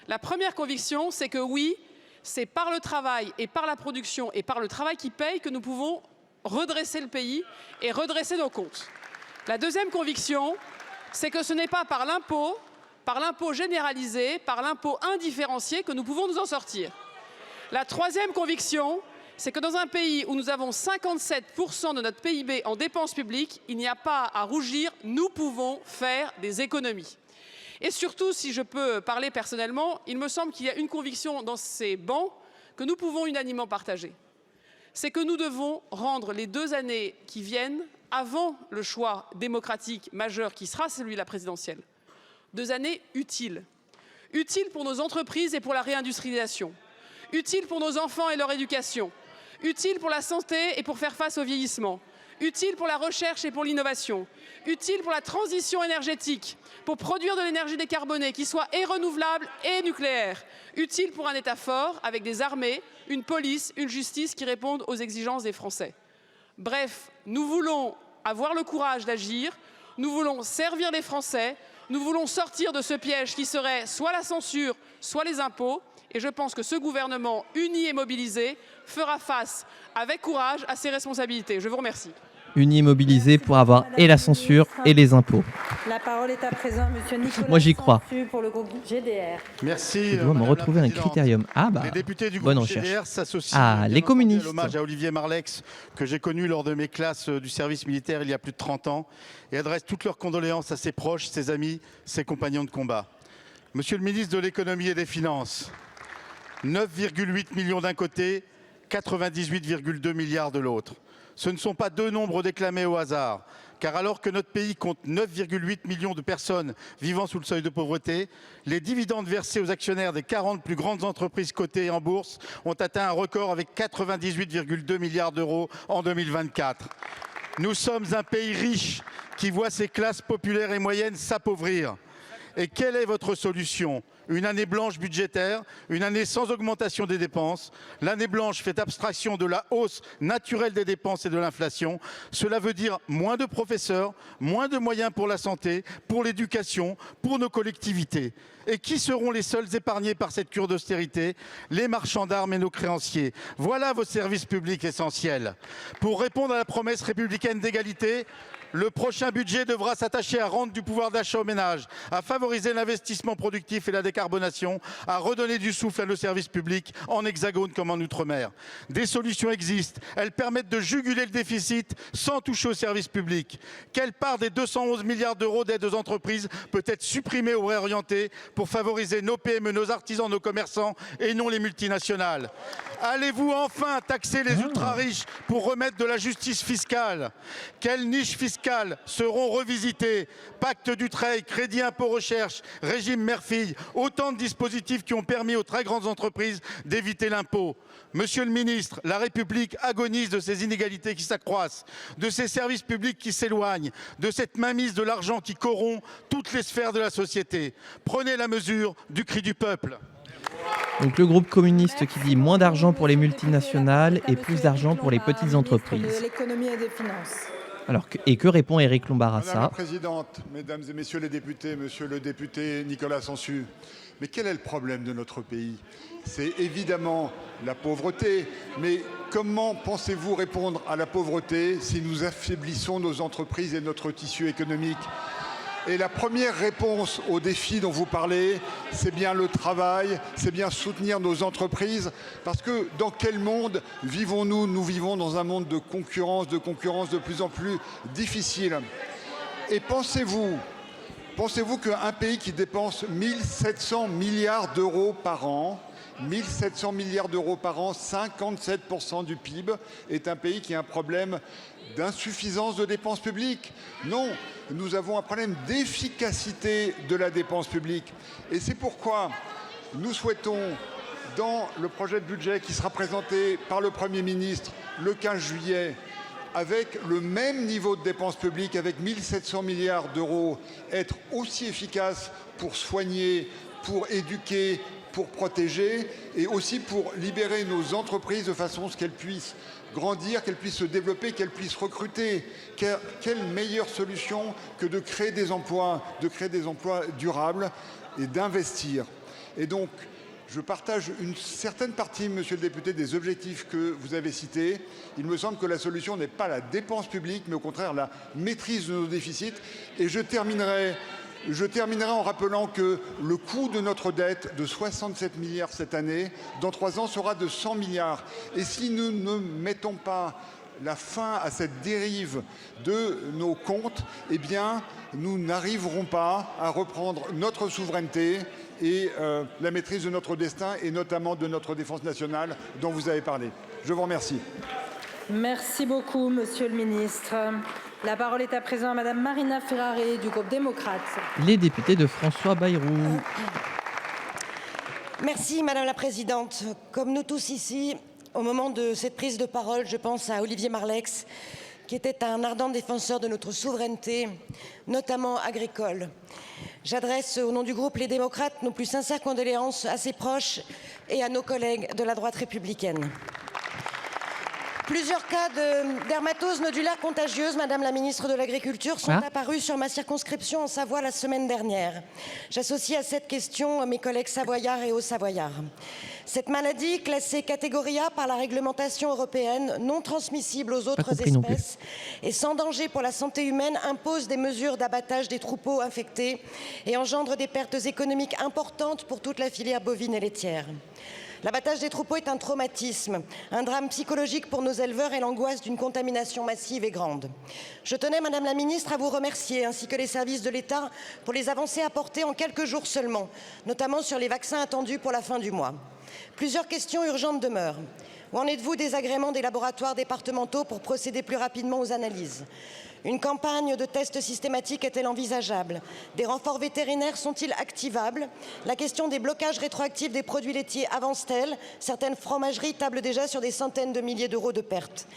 La première conviction, c'est que oui, c'est par le travail et par la production et par le travail qui paye que nous pouvons redresser le pays et redresser nos comptes. La deuxième conviction, c'est que ce n'est pas par l'impôt généralisé, par l'impôt indifférencié que nous pouvons nous en sortir. La troisième conviction, c'est que dans un pays où nous avons 57% de notre PIB en dépenses publiques, il n'y a pas à rougir, nous pouvons faire des économies. Et surtout, si je peux parler personnellement, il me semble qu'il y a une conviction dans ces bancs que nous pouvons unanimement partager. C'est que nous devons rendre les 2 années qui viennent, avant le choix démocratique majeur qui sera celui de la présidentielle, 2 années utiles. Utiles pour nos entreprises et pour la réindustrialisation. Utiles pour nos enfants et leur éducation. Utiles pour la santé et pour faire face au vieillissement. Utile pour la recherche et pour l'innovation, utile pour la transition énergétique, pour produire de l'énergie décarbonée qui soit et renouvelable et nucléaire, utile pour un État fort avec des armées, une police, une justice qui répondent aux exigences des Français. Bref, nous voulons avoir le courage d'agir, nous voulons servir les Français, nous voulons sortir de ce piège qui serait soit la censure, soit les impôts. Et je pense que ce gouvernement uni et mobilisé fera face avec courage à ses responsabilités. Je vous remercie. Unis et mobilisés pour avoir et la censure et les impôts. La parole est à présent monsieur Nicolas Moi, j'y crois. Sansu pour le groupe GDR. Merci. Je dois me retrouver un critérium. Ah bah, Les députés du bonne groupe recherche. GDR s'associent Ah, bien les entendu communistes. à l'hommage à Olivier Marleix, que j'ai connu lors de mes classes du service militaire il y a plus de 30 ans, et adressent toutes leurs condoléances à ses proches, ses amis, ses compagnons de combat. Monsieur le ministre de l'économie et des finances, 9,8 millions d'un côté, 98,2 milliards de l'autre. Ce ne sont pas 2 nombres déclamés au hasard, car alors que notre pays compte 9,8 millions de personnes vivant sous le seuil de pauvreté, les dividendes versés aux actionnaires des 40 plus grandes entreprises cotées en bourse ont atteint un record avec 98,2 milliards d'euros en 2024. Nous sommes un pays riche qui voit ses classes populaires et moyennes s'appauvrir. Et quelle est votre solution ? Une année blanche budgétaire, une année sans augmentation des dépenses. L'année blanche fait abstraction de la hausse naturelle des dépenses et de l'inflation. Cela veut dire moins de professeurs, moins de moyens pour la santé, pour l'éducation, pour nos collectivités. Et qui seront les seuls épargnés par cette cure d'austérité ? Les marchands d'armes et nos créanciers. Voilà vos services publics essentiels. Pour répondre à la promesse républicaine d'égalité, le prochain budget devra s'attacher à rendre du pouvoir d'achat aux ménages, à favoriser l'investissement productif et la décarbonation, à redonner du souffle à nos services publics en hexagone comme en outre-mer. Des solutions existent. Elles permettent de juguler le déficit sans toucher aux services publics. Quelle part des 211 milliards d'euros d'aide aux entreprises peut être supprimée ou réorientée pour favoriser nos PME, nos artisans, nos commerçants et non les multinationales ? Allez-vous enfin taxer les ultra-riches pour remettre de la justice fiscale ? Quelles niches fiscales seront revisitées ? Pacte Dutreil, crédit impôt recherche, régime mère-fille, autant de dispositifs qui ont permis aux très grandes entreprises d'éviter l'impôt. Monsieur le ministre, la République agonise de ces inégalités qui s'accroissent, de ces services publics qui s'éloignent, de cette mainmise de l'argent qui corrompt toutes les sphères de la société. Prenez la mesure du cri du peuple. Donc le groupe communiste qui dit moins d'argent pour les multinationales et plus d'argent pour les petites entreprises. De l'économie et des finances. Alors que répond Éric Lombard à Madame la ça ? Présidente, Mesdames et Messieurs les députés, Monsieur le député Nicolas Sansu, mais quel est le problème de notre pays ? C'est évidemment la pauvreté, mais comment pensez-vous répondre à la pauvreté si nous affaiblissons nos entreprises et notre tissu économique ? Et la première réponse aux défis dont vous parlez, c'est bien le travail, c'est bien soutenir nos entreprises. Parce que dans quel monde vivons-nous ? Nous vivons dans un monde de concurrence de plus en plus difficile. Et pensez-vous qu'un pays qui dépense 1700 milliards d'euros par an, 1700 milliards d'euros par an, 57% du PIB, est un pays qui a un problème d'insuffisance de dépenses publiques? Non, nous avons un problème d'efficacité de la dépense publique. Et c'est pourquoi nous souhaitons dans le projet de budget qui sera présenté par le Premier ministre le 15 juillet, avec le même niveau de dépenses publiques, avec 1 700 milliards d'euros, être aussi efficace pour soigner, pour éduquer, pour protéger et aussi pour libérer nos entreprises de façon à ce qu'elles puissent grandir, qu'elles puissent se développer, qu'elles puissent recruter. Quelle meilleure solution que de créer des emplois durables et d'investir. Et donc, je partage une certaine partie, monsieur le député, des objectifs que vous avez cités. Il me semble que la solution n'est pas la dépense publique, mais au contraire la maîtrise de nos déficits. Et je terminerai en rappelant que le coût de notre dette de 67 milliards cette année, dans 3 ans, sera de 100 milliards. Et si nous ne mettons pas la fin à cette dérive de nos comptes, eh bien, nous n'arriverons pas à reprendre notre souveraineté et la maîtrise de notre destin, et notamment de notre défense nationale dont vous avez parlé. Je vous remercie. Merci beaucoup, monsieur le ministre. La parole est à présent à madame Marina Ferrari du groupe démocrate. Les députés de François Bayrou. Merci madame la présidente. Comme nous tous ici, au moment de cette prise de parole, je pense à Olivier Marleix, qui était un ardent défenseur de notre souveraineté, notamment agricole. J'adresse au nom du groupe Les Démocrates nos plus sincères condoléances à ses proches et à nos collègues de la droite républicaine. Plusieurs cas de dermatose nodulaire contagieuse, madame la ministre de l'Agriculture, sont apparus sur ma circonscription en Savoie la semaine dernière. J'associe à cette question mes collègues savoyards et hauts-savoyards. Cette maladie, classée catégorie A par la réglementation européenne, non transmissible aux autres espèces et sans danger pour la santé humaine, impose des mesures d'abattage des troupeaux infectés et engendre des pertes économiques importantes pour toute la filière bovine et laitière. L'abattage des troupeaux est un traumatisme, un drame psychologique pour nos éleveurs et l'angoisse d'une contamination massive et grande. Je tenais, madame la ministre, à vous remercier, ainsi que les services de l'État, pour les avancées apportées en quelques jours seulement, notamment sur les vaccins attendus pour la fin du mois. Plusieurs questions urgentes demeurent. Où en êtes-vous des agréments des laboratoires départementaux pour procéder plus rapidement aux analyses ? Une campagne de tests systématiques est-elle envisageable? Des renforts vétérinaires sont-ils activables? La question des blocages rétroactifs des produits laitiers avance-t-elle? Certaines fromageries tablent déjà sur des centaines de milliers d'euros de pertes.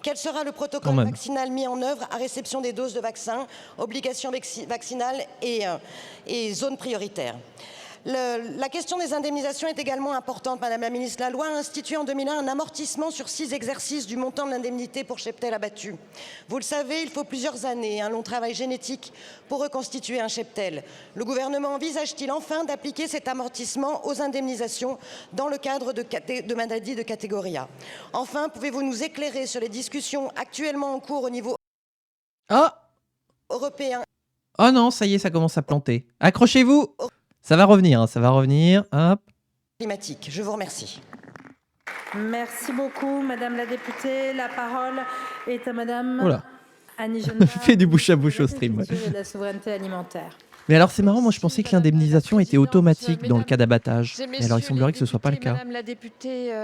Quel sera le protocole vaccinal mis en œuvre à réception des doses de vaccins, obligations vaccinales et zones prioritaires? La question des indemnisations est également importante, madame la ministre. La loi a institué en 2001 un amortissement sur 6 exercices du montant de l'indemnité pour cheptel abattu. Vous le savez, il faut plusieurs années, un long travail génétique pour reconstituer un cheptel. Le gouvernement envisage-t-il enfin d'appliquer cet amortissement aux indemnisations dans le cadre de maladies de catégorie A? Enfin, pouvez-vous nous éclairer sur les discussions actuellement en cours au niveau européen? Oh non, ça y est, ça commence à planter. Accrochez-vous! Ça va revenir, ça va revenir. Hop. Climatique. Je vous remercie. Merci beaucoup, madame la députée. La parole est à madame Annie Genevard. Je fais du bouche à bouche au stream. Et de la souveraineté alimentaire. Mais alors c'est marrant, moi je pensais que l'indemnisation était automatique dans le cas d'abattage. Mais alors il semblerait que ce ne soit pas le cas. Madame la députée,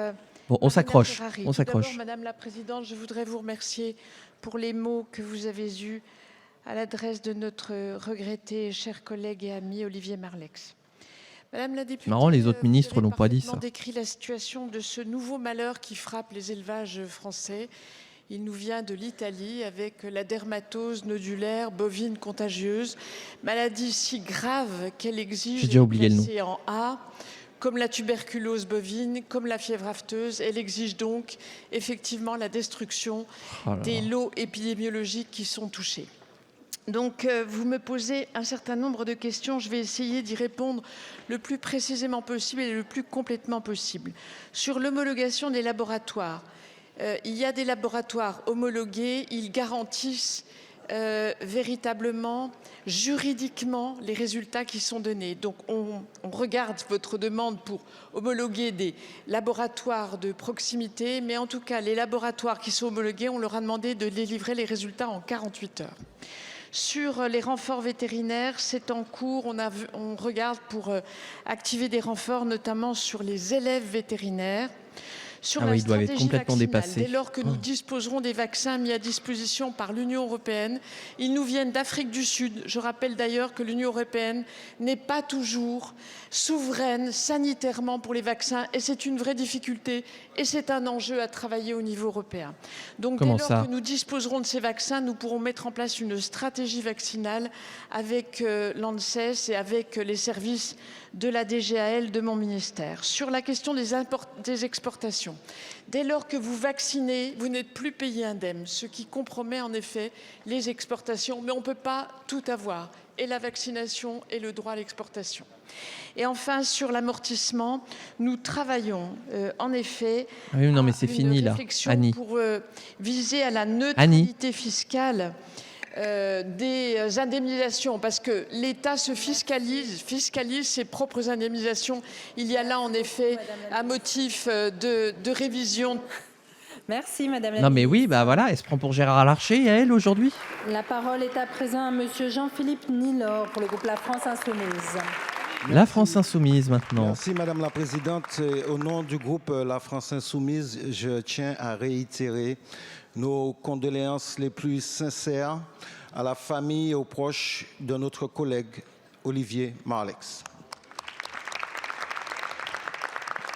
bon, on s'accroche, on s'accroche. D'abord, madame la présidente, je voudrais vous remercier pour les mots que vous avez eus à l'adresse de notre regretté cher collègue et ami Olivier Marleix. Madame la députée, marrant, les autres ministres n'ont pas dit ça. Décrit la situation de ce nouveau malheur qui frappe les élevages français. Il nous vient de l'Italie avec la dermatose nodulaire bovine contagieuse, maladie si grave qu'elle exige d'être classée en A. Comme la tuberculose bovine, comme la fièvre afteuse, elle exige donc effectivement la destruction des lots épidémiologiques qui sont touchés. Donc, vous me posez un certain nombre de questions. Je vais essayer d'y répondre le plus précisément possible et le plus complètement possible. Sur l'homologation des laboratoires, il y a des laboratoires homologués. Ils garantissent véritablement, juridiquement, les résultats qui sont donnés. Donc, on regarde votre demande pour homologuer des laboratoires de proximité. Mais en tout cas, les laboratoires qui sont homologués, on leur a demandé de délivrer les résultats en 48 heures. Sur les renforts vétérinaires, c'est en cours. On regarde pour activer des renforts, notamment sur les élèves vétérinaires. Sur Ah la oui, ils doivent être stratégie complètement vaccinale, dépassés. dès lors que nous disposerons des vaccins mis à disposition par l'Union européenne, ils nous viennent d'Afrique du Sud. Je rappelle d'ailleurs que l'Union européenne n'est pas toujours souveraine sanitairement pour les vaccins et c'est une vraie difficulté et c'est un enjeu à travailler au niveau européen. Donc Comment dès lors ça que nous disposerons de ces vaccins, nous pourrons mettre en place une stratégie vaccinale avec l'ANSES et avec les services de la DGAL de mon ministère. Sur la question des exportations, dès lors que vous vaccinez, vous n'êtes plus payé indemne, ce qui compromet en effet les exportations, mais on ne peut pas tout avoir, et la vaccination et le droit à l'exportation. Et enfin, sur l'amortissement, nous travaillons en effet Ah oui, non, mais c'est à fini une là, réflexion Annie. pour viser à la neutralité fiscale des indemnisations, parce que l'État se fiscalise ses propres indemnisations. Il y a là en effet un motif de révision. Merci Madame la Non mais ministre. oui, bah voilà, elle se prend pour Gérard Larcher, elle, aujourd'hui. La parole est à présent à Monsieur Jean-Philippe Nilor pour le groupe La France Insoumise. La France Insoumise maintenant. Merci Madame la Présidente. Au nom du groupe La France Insoumise, je tiens à réitérer nos condoléances les plus sincères à la famille et aux proches de notre collègue Olivier Marleix.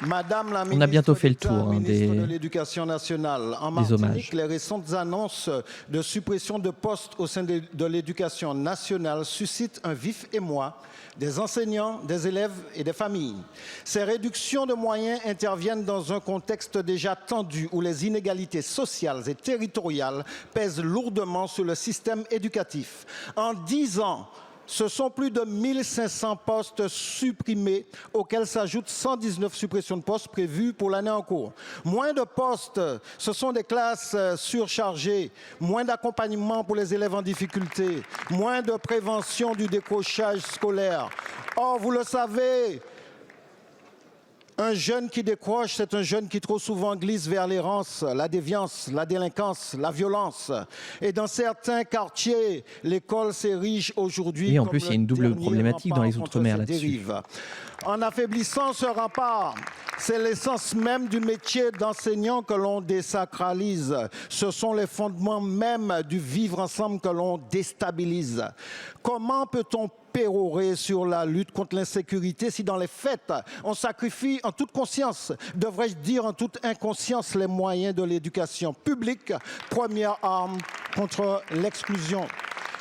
Madame la ministre, On a bientôt fait le d'État, tour ministre de l'Éducation nationale. En Martinique, hommages. les récentes annonces de suppression de postes au sein de l'Éducation nationale suscitent un vif émoi des enseignants, des élèves et des familles. Ces réductions de moyens interviennent dans un contexte déjà tendu où les inégalités sociales et territoriales pèsent lourdement sur le système éducatif. En 10 ans, ce sont plus de 1500 postes supprimés, auxquels s'ajoutent 119 suppressions de postes prévues pour l'année en cours. Moins de postes, ce sont des classes surchargées, moins d'accompagnement pour les élèves en difficulté, moins de prévention du décrochage scolaire. Or, vous le savez, un jeune qui décroche, c'est un jeune qui trop souvent glisse vers l'errance, la déviance, la délinquance, la violence. Et dans certains quartiers, l'école s'érige aujourd'hui. Et en plus, il y a une double problématique dans les Outre-mer là-dessus. Dérive. En affaiblissant ce rempart, c'est l'essence même du métier d'enseignant que l'on désacralise. Ce sont les fondements même du vivre ensemble que l'on déstabilise. Comment peut-on pérorer sur la lutte contre l'insécurité si dans les faits, on sacrifie en toute conscience, devrais-je dire en toute inconscience, les moyens de l'éducation publique, première arme contre l'exclusion.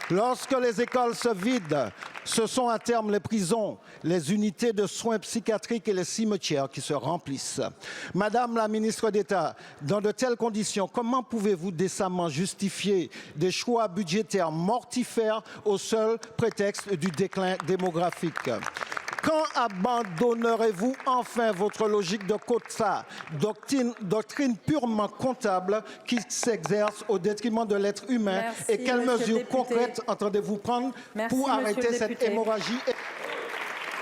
Lorsque les écoles se vident, ce sont à terme les prisons, les unités de soins psychiatriques et les cimetières qui se remplissent. Madame la ministre d'État, dans de telles conditions, comment pouvez-vous décemment justifier des choix budgétaires mortifères au seul prétexte du déclin démographique ? Quand abandonnerez-vous enfin votre logique de quota, doctrine purement comptable qui s'exerce au détriment de l'être humain? Merci, et quelles Monsieur le mesures député. concrètes entendez-vous prendre Merci, pour Monsieur arrêter le cette député. hémorragie?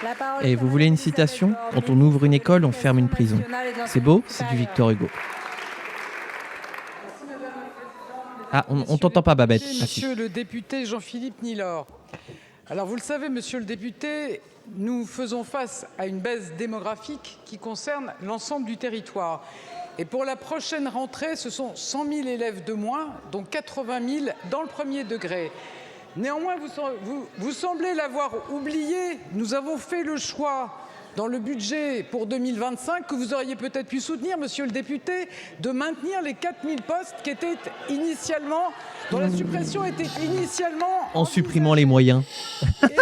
La parole Et est vous à voulez une Elisabeth citation? Borne, Quand on ouvre une ministre école, de on ferme une l'Éducation prison. nationale et de C'est beau, l'enseignement c'est du supérieur. Victor Hugo. Ah, on t'entend pas, Babette. Ah, si. Monsieur le député Jean-Philippe Nilor. Alors vous le savez, monsieur le député, nous faisons face à une baisse démographique qui concerne l'ensemble du territoire. Et pour la prochaine rentrée, ce sont 100 000 élèves de moins, dont 80 000 dans le premier degré. Néanmoins, vous semblez l'avoir oublié. Nous avons fait le choix, dans le budget pour 2025, que vous auriez peut-être pu soutenir, monsieur le député, de maintenir les 4 000 postes qui étaient initialement, dont la suppression était initialement En supprimant les moyens. et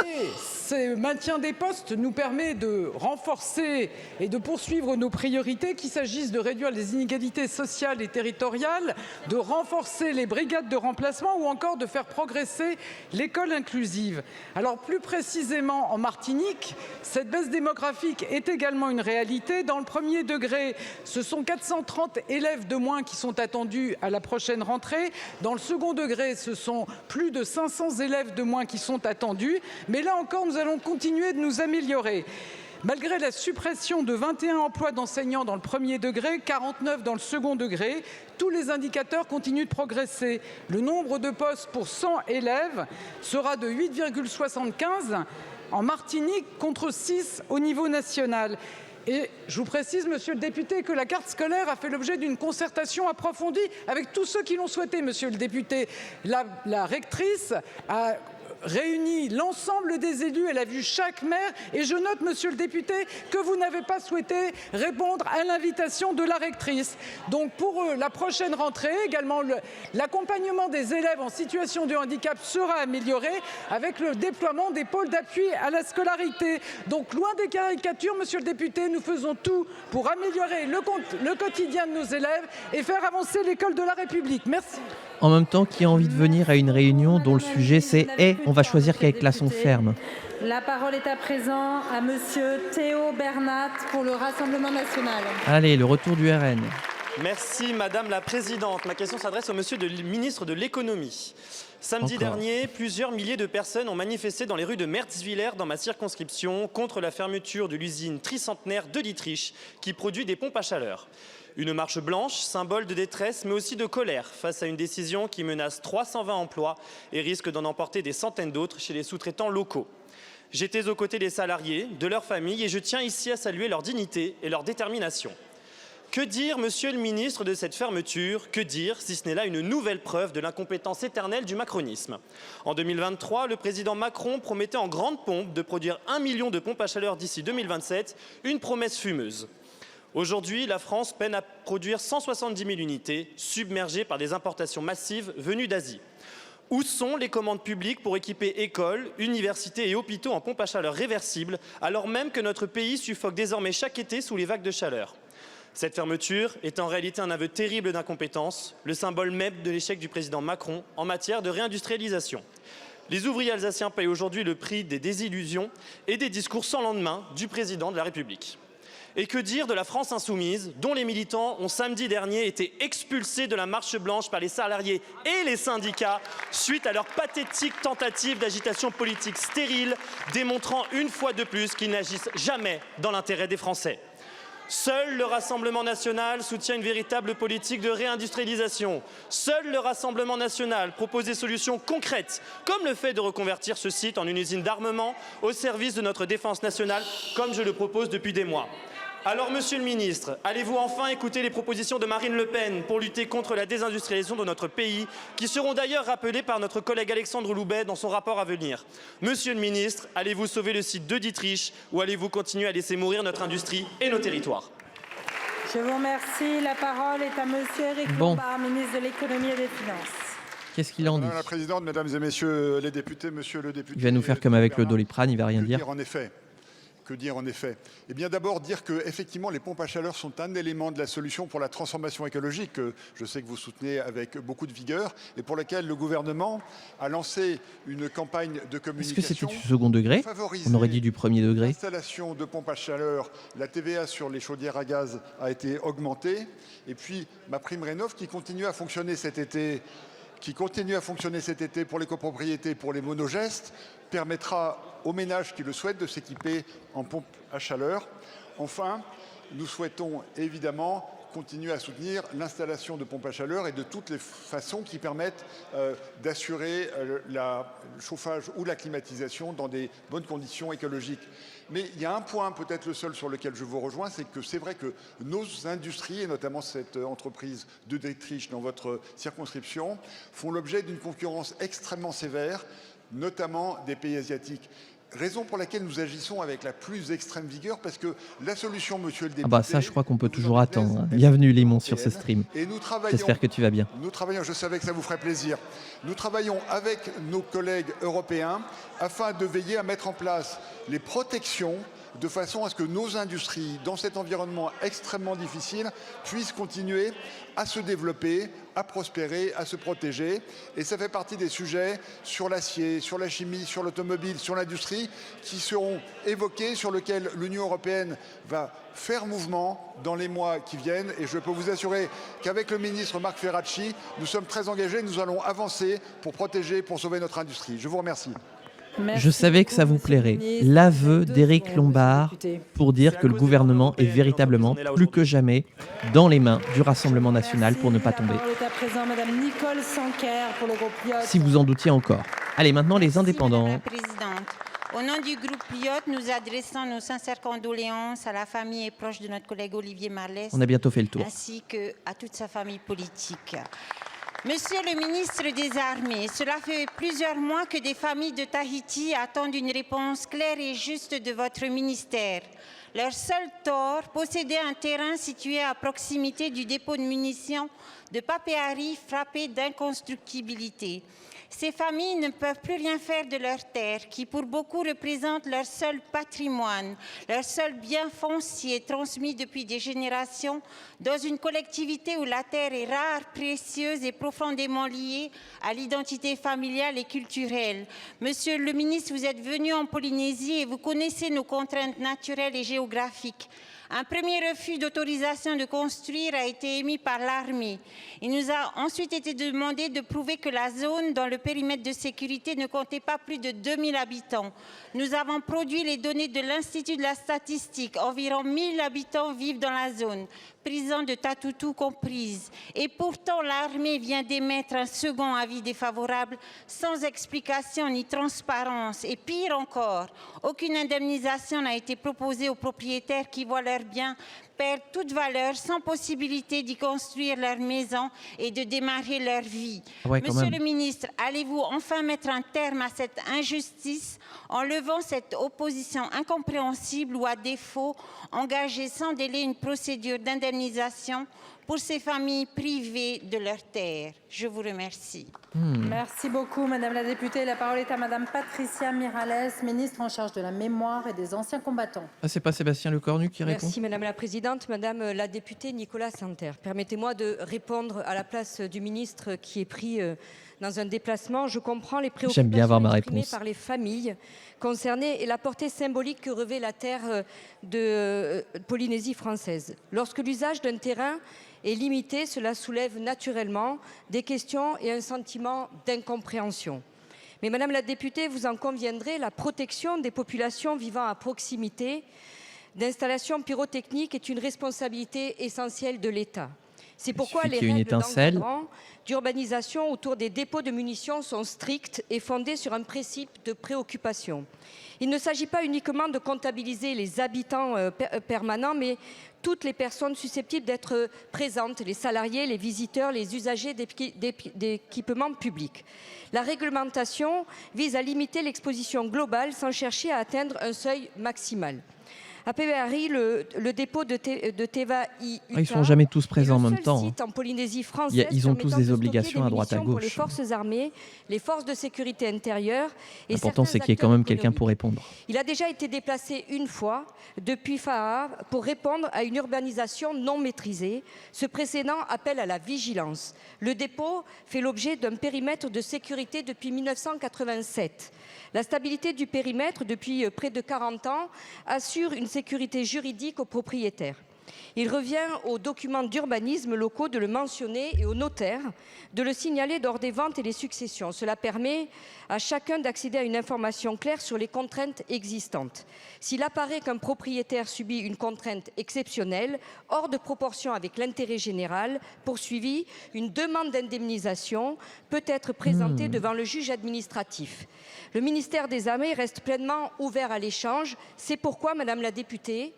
ce maintien des postes nous permet de renforcer et de poursuivre nos priorités, qu'il s'agisse de réduire les inégalités sociales et territoriales, de renforcer les brigades de remplacement ou encore de faire progresser l'école inclusive. Alors plus précisément en Martinique, cette baisse démographique est également une réalité. Dans le premier degré, ce sont 430 élèves de moins qui sont attendus à la prochaine rentrée. Dans le second degré, ce sont plus de 500 élèves de moins qui sont attendus. Mais là encore, nous allons continuer de nous améliorer. Malgré la suppression de 21 emplois d'enseignants dans le premier degré, 49 dans le second degré, tous les indicateurs continuent de progresser. Le nombre de postes pour 100 élèves sera de 8,75 en Martinique contre 6 au niveau national. Et je vous précise, monsieur le député, que la carte scolaire a fait l'objet d'une concertation approfondie avec tous ceux qui l'ont souhaité, monsieur le député. La rectrice a réuni l'ensemble des élus, elle a vu chaque maire et je note, monsieur le député, que vous n'avez pas souhaité répondre à l'invitation de la rectrice. Donc pour la prochaine rentrée, également l'accompagnement des élèves en situation de handicap sera amélioré avec le déploiement des pôles d'appui à la scolarité. Donc loin des caricatures, monsieur le député, nous faisons tout pour améliorer le quotidien de nos élèves et faire avancer l'école de la République. Merci. En même temps, qui a envie de venir à une réunion dont le sujet c'est « on va choisir quelle classe on ferme ». La parole est à présent à monsieur Théo Bernat pour le Rassemblement national. Allez, le retour du RN. Merci Madame la Présidente. Ma question s'adresse au monsieur le ministre de l'Économie. Samedi dernier, plusieurs milliers de personnes ont manifesté dans les rues de Merzwiller, dans ma circonscription, contre la fermeture de l'usine tricentenaire de Dietrich, qui produit des pompes à chaleur. Une marche blanche, symbole de détresse, mais aussi de colère face à une décision qui menace 320 emplois et risque d'en emporter des centaines d'autres chez les sous-traitants locaux. J'étais aux côtés des salariés, de leurs familles, et je tiens ici à saluer leur dignité et leur détermination. Que dire, monsieur le ministre, de cette fermeture? Que dire, si ce n'est là une nouvelle preuve de l'incompétence éternelle du macronisme? En 2023, le président Macron promettait en grande pompe de produire 1 million de pompes à chaleur d'ici 2027, une promesse fumeuse. Aujourd'hui, la France peine à produire 170 000 unités, submergées par des importations massives venues d'Asie. Où sont les commandes publiques pour équiper écoles, universités et hôpitaux en pompes à chaleur réversibles, alors même que notre pays suffoque désormais chaque été sous les vagues de chaleur? Cette fermeture est en réalité un aveu terrible d'incompétence, le symbole même de l'échec du président Macron en matière de réindustrialisation. Les ouvriers alsaciens payent aujourd'hui le prix des désillusions et des discours sans lendemain du président de la République. Et que dire de la France insoumise, dont les militants ont samedi dernier été expulsés de la marche blanche par les salariés et les syndicats suite à leur pathétique tentative d'agitation politique stérile, démontrant une fois de plus qu'ils n'agissent jamais dans l'intérêt des Français. Seul le Rassemblement national soutient une véritable politique de réindustrialisation. Seul le Rassemblement national propose des solutions concrètes, comme le fait de reconvertir ce site en une usine d'armement au service de notre défense nationale, comme je le propose depuis des mois. Alors, monsieur le ministre, allez-vous enfin écouter les propositions de Marine Le Pen pour lutter contre la désindustrialisation de notre pays, qui seront d'ailleurs rappelées par notre collègue Alexandre Loubet dans son rapport à venir? Monsieur le ministre, allez-vous sauver le site de Dietrich ou allez-vous continuer à laisser mourir notre industrie et nos territoires? Je vous remercie. La parole est à monsieur Éric Lombard, ministre de l'Économie et des Finances. Qu'est-ce qu'il en dit? Madame la Présidente, Mesdames et Messieurs les députés, Monsieur le député... Il va nous faire comme avec le Doliprane, il va rien dire. Que dire en effet? Eh bien d'abord dire que effectivement les pompes à chaleur sont un élément de la solution pour la transformation écologique que je sais que vous soutenez avec beaucoup de vigueur et pour laquelle le gouvernement a lancé une campagne de communication. Est-ce que c'était du second degré? On aurait dit du premier degré. L'installation de pompes à chaleur, la TVA sur les chaudières à gaz a été augmentée et puis ma prime Rénov qui continue à fonctionner cet été pour les copropriétés, pour les monogestes, permettra aux ménages qui le souhaitent de s'équiper en pompe à chaleur. Enfin, nous souhaitons évidemment continuer à soutenir l'installation de pompes à chaleur et de toutes les façons qui permettent d'assurer le chauffage ou la climatisation dans des bonnes conditions écologiques. Mais il y a un point, peut-être le seul sur lequel je vous rejoins, c'est que c'est vrai que nos industries, et notamment cette entreprise de Dietrich dans votre circonscription, font l'objet d'une concurrence extrêmement sévère, notamment des pays asiatiques. Raison pour laquelle nous agissons avec la plus extrême vigueur, parce que la solution, monsieur le député... Ah bah ça, je crois qu'on peut toujours attendre. Bienvenue, Limon, sur ce stream. J'espère que tu vas bien. Nous travaillons, je savais que ça vous ferait plaisir, nous travaillons avec nos collègues européens afin de veiller à mettre en place les protections de façon à ce que nos industries, dans cet environnement extrêmement difficile, puissent continuer à se développer, à prospérer, à se protéger. Et ça fait partie des sujets sur l'acier, sur la chimie, sur l'automobile, sur l'industrie, qui seront évoqués, sur lesquels l'Union européenne va faire mouvement dans les mois qui viennent. Et je peux vous assurer qu'avec le ministre Marc Ferracci, nous sommes très engagés, nous allons avancer pour protéger, pour sauver notre industrie. Je vous remercie. Je savais que ça vous plairait. L'aveu d'Éric Lombard pour dire que le gouvernement est véritablement, plus que jamais, dans les mains du Rassemblement national pour ne pas tomber. Si vous en doutiez encore. Allez, maintenant les indépendants. Au nom du groupe Lyot, nous adressons nos sincères condoléances à la famille et proches de notre collègue Olivier Marleix. On a bientôt fait le tour. Ainsi qu'à toute sa famille politique. Monsieur le ministre des Armées, cela fait plusieurs mois que des familles de Tahiti attendent une réponse claire et juste de votre ministère. Leur seul tort, posséder un terrain situé à proximité du dépôt de munitions de Papeari frappé d'inconstructibilité. Ces familles ne peuvent plus rien faire de leur terre, qui pour beaucoup représente leur seul patrimoine, leur seul bien foncier transmis depuis des générations dans une collectivité où la terre est rare, précieuse et profondément liée à l'identité familiale et culturelle. Monsieur le ministre, vous êtes venu en Polynésie et vous connaissez nos contraintes naturelles et géographiques. Un premier refus d'autorisation de construire a été émis par l'armée. Il nous a ensuite été demandé de prouver que la zone dans le périmètre de sécurité ne comptait pas plus de 2000 habitants. Nous avons produit les données de l'Institut de la statistique. Environ 1000 habitants vivent dans la zone, prison de Tatoutou comprise. Et pourtant, l'armée vient d'émettre un second avis défavorable sans explication ni transparence. Et pire encore, aucune indemnisation n'a été proposée aux propriétaires qui voient leurs biens perdre toute valeur sans possibilité d'y construire leur maison et de démarrer leur vie. Ouais, Monsieur le ministre, allez-vous enfin mettre un terme à cette injustice en levant cette opposition incompréhensible ou à défaut engager sans délai une procédure d'indemnisation pour ces familles privées de leur terre? Je vous remercie. Merci beaucoup, Madame la députée. La parole est à Madame Patricia Miralles, ministre en charge de la mémoire et des anciens combattants. Ah, c'est pas Sébastien Lecornu qui répond? Merci Madame la Présidente. Madame la députée Nicolas Santer, permettez-moi de répondre à la place du ministre qui est pris dans un déplacement. Je comprends les préoccupations J'aime bien avoir ma exprimées réponse. par les familles concernées et la portée symbolique que revêt la terre de Polynésie française. Lorsque l'usage d'un terrain est limité, cela soulève naturellement des questions et un sentiment d'incompréhension. Mais Madame la députée, vous en conviendrez, la protection des populations vivant à proximité d'installations pyrotechniques est une responsabilité essentielle de l'État. C'est pourquoi les règles d'encadrement d'urbanisation autour des dépôts de munitions sont strictes et fondées sur un principe de préoccupation. Il ne s'agit pas uniquement de comptabiliser les habitants permanents, mais toutes les personnes susceptibles d'être présentes, les salariés, les visiteurs, les usagers d'équipements publics. La réglementation vise à limiter l'exposition globale sans chercher à atteindre un seuil maximal. À Papeari, le dépôt de Teva-i-Uta, Ils ne sont jamais tous présents en même temps. site en Polynésie française Ils ont tous des obligations à droite à pour les gauche. forces armées, les forces de sécurité intérieure et L'important, c'est qu'il y ait quand même quelqu'un pour répondre. il a déjà été déplacé une fois depuis Fa'a pour répondre à une urbanisation non maîtrisée. Ce précédent appelle à la vigilance. Le dépôt fait l'objet d'un périmètre de sécurité depuis 1987. La stabilité du périmètre depuis près de 40 ans assure une sécurité juridique aux propriétaires. Il revient aux documents d'urbanisme locaux de le mentionner et aux notaires de le signaler lors des ventes et des successions. Cela permet à chacun d'accéder à une information claire sur les contraintes existantes. S'il apparaît qu'un propriétaire subit une contrainte exceptionnelle, hors de proportion avec l'intérêt général poursuivi, une demande d'indemnisation peut être présentée devant le juge administratif. Le ministère des Armées reste pleinement ouvert à l'échange. C'est pourquoi, Madame la députée,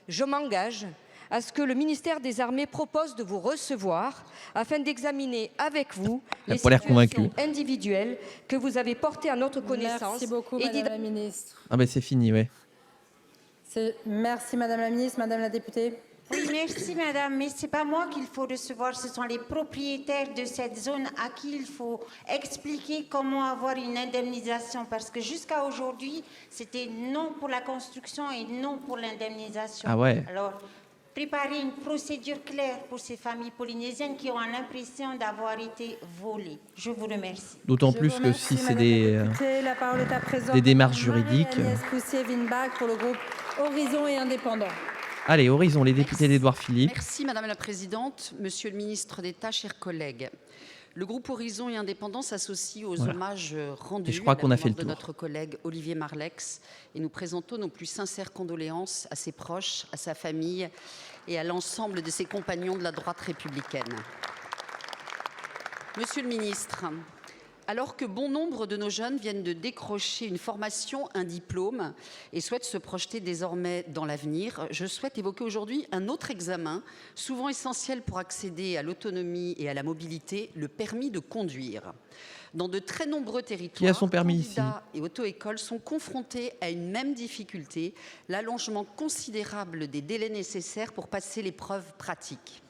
je m'engage à ce que le ministère des Armées propose de vous recevoir afin d'examiner avec vous les situations individuelles que vous avez portées à notre connaissance. Merci beaucoup, Madame la ministre. Ah ben c'est fini, ouais. Merci, Madame la ministre. Madame la députée. Oui, merci madame, mais ce n'est pas moi qu'il faut recevoir, ce sont les propriétaires de cette zone à qui il faut expliquer comment avoir une indemnisation, parce que jusqu'à aujourd'hui, c'était non pour la construction et non pour l'indemnisation. Ah ouais. Alors, préparer une procédure claire pour ces familles polynésiennes qui ont l'impression d'avoir été volées. Je vous remercie. D'autant plus que si c'est des démarches juridiques. Agnès Poussier-Winbach pour le groupe Horizon et Indépendants. Allez, Horizon, les députés d'Édouard Philippe. Merci Madame la Présidente, Monsieur le Ministre d'État, chers collègues. Le groupe Horizon et Indépendants s'associe aux hommages rendus je crois qu'on a fait le de tour. notre collègue Olivier Marleix et nous présentons nos plus sincères condoléances à ses proches, à sa famille et à l'ensemble de ses compagnons de la droite républicaine. Monsieur le Ministre, Alors que bon nombre de nos jeunes viennent de décrocher une formation, un diplôme et souhaitent se projeter désormais dans l'avenir, je souhaite évoquer aujourd'hui un autre examen, souvent essentiel pour accéder à l'autonomie et à la mobilité, le permis de conduire. Dans de très nombreux territoires, Qui a son permis candidats et auto-écoles sont confrontés à une même difficulté, l'allongement considérable des délais nécessaires pour passer l'épreuve pratique.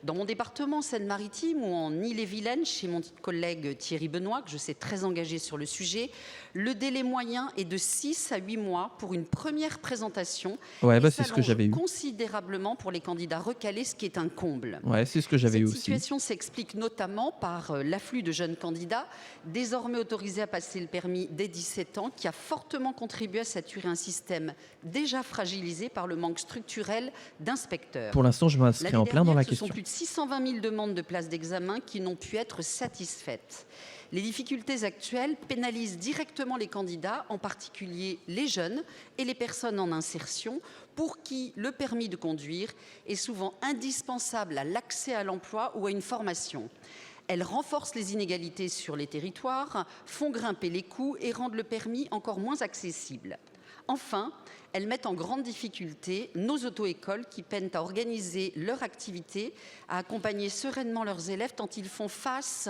Dans mon département, Seine-Maritime, ou en Ille-et-Vilaine, chez mon collègue Thierry Benoît, que je sais très engagé sur le sujet, le délai moyen est de 6 à 8 mois pour une première présentation. Ouais, et c'est ce que s'allonge j'avais eu. considérablement pour les candidats recalés, ce qui est un comble. Ouais, c'est ce que j'avais eu Cette aussi. situation s'explique notamment par l'afflux de jeunes candidats, désormais autorisés à passer le permis dès 17 ans, qui a fortement contribué à saturer un système déjà fragilisé par le manque structurel d'inspecteurs. Pour l'instant, je m'inscris en plein dans la question. Ce sont plus de 620 000 demandes de places d'examen qui n'ont pu être satisfaites. Les difficultés actuelles pénalisent directement les candidats, en particulier les jeunes et les personnes en insertion, pour qui le permis de conduire est souvent indispensable à l'accès à l'emploi ou à une formation. Elles renforcent les inégalités sur les territoires, font grimper les coûts et rendent le permis encore moins accessible. Enfin, elles mettent en grande difficulté nos auto-écoles qui peinent à organiser leur activité, à accompagner sereinement leurs élèves tant ils font face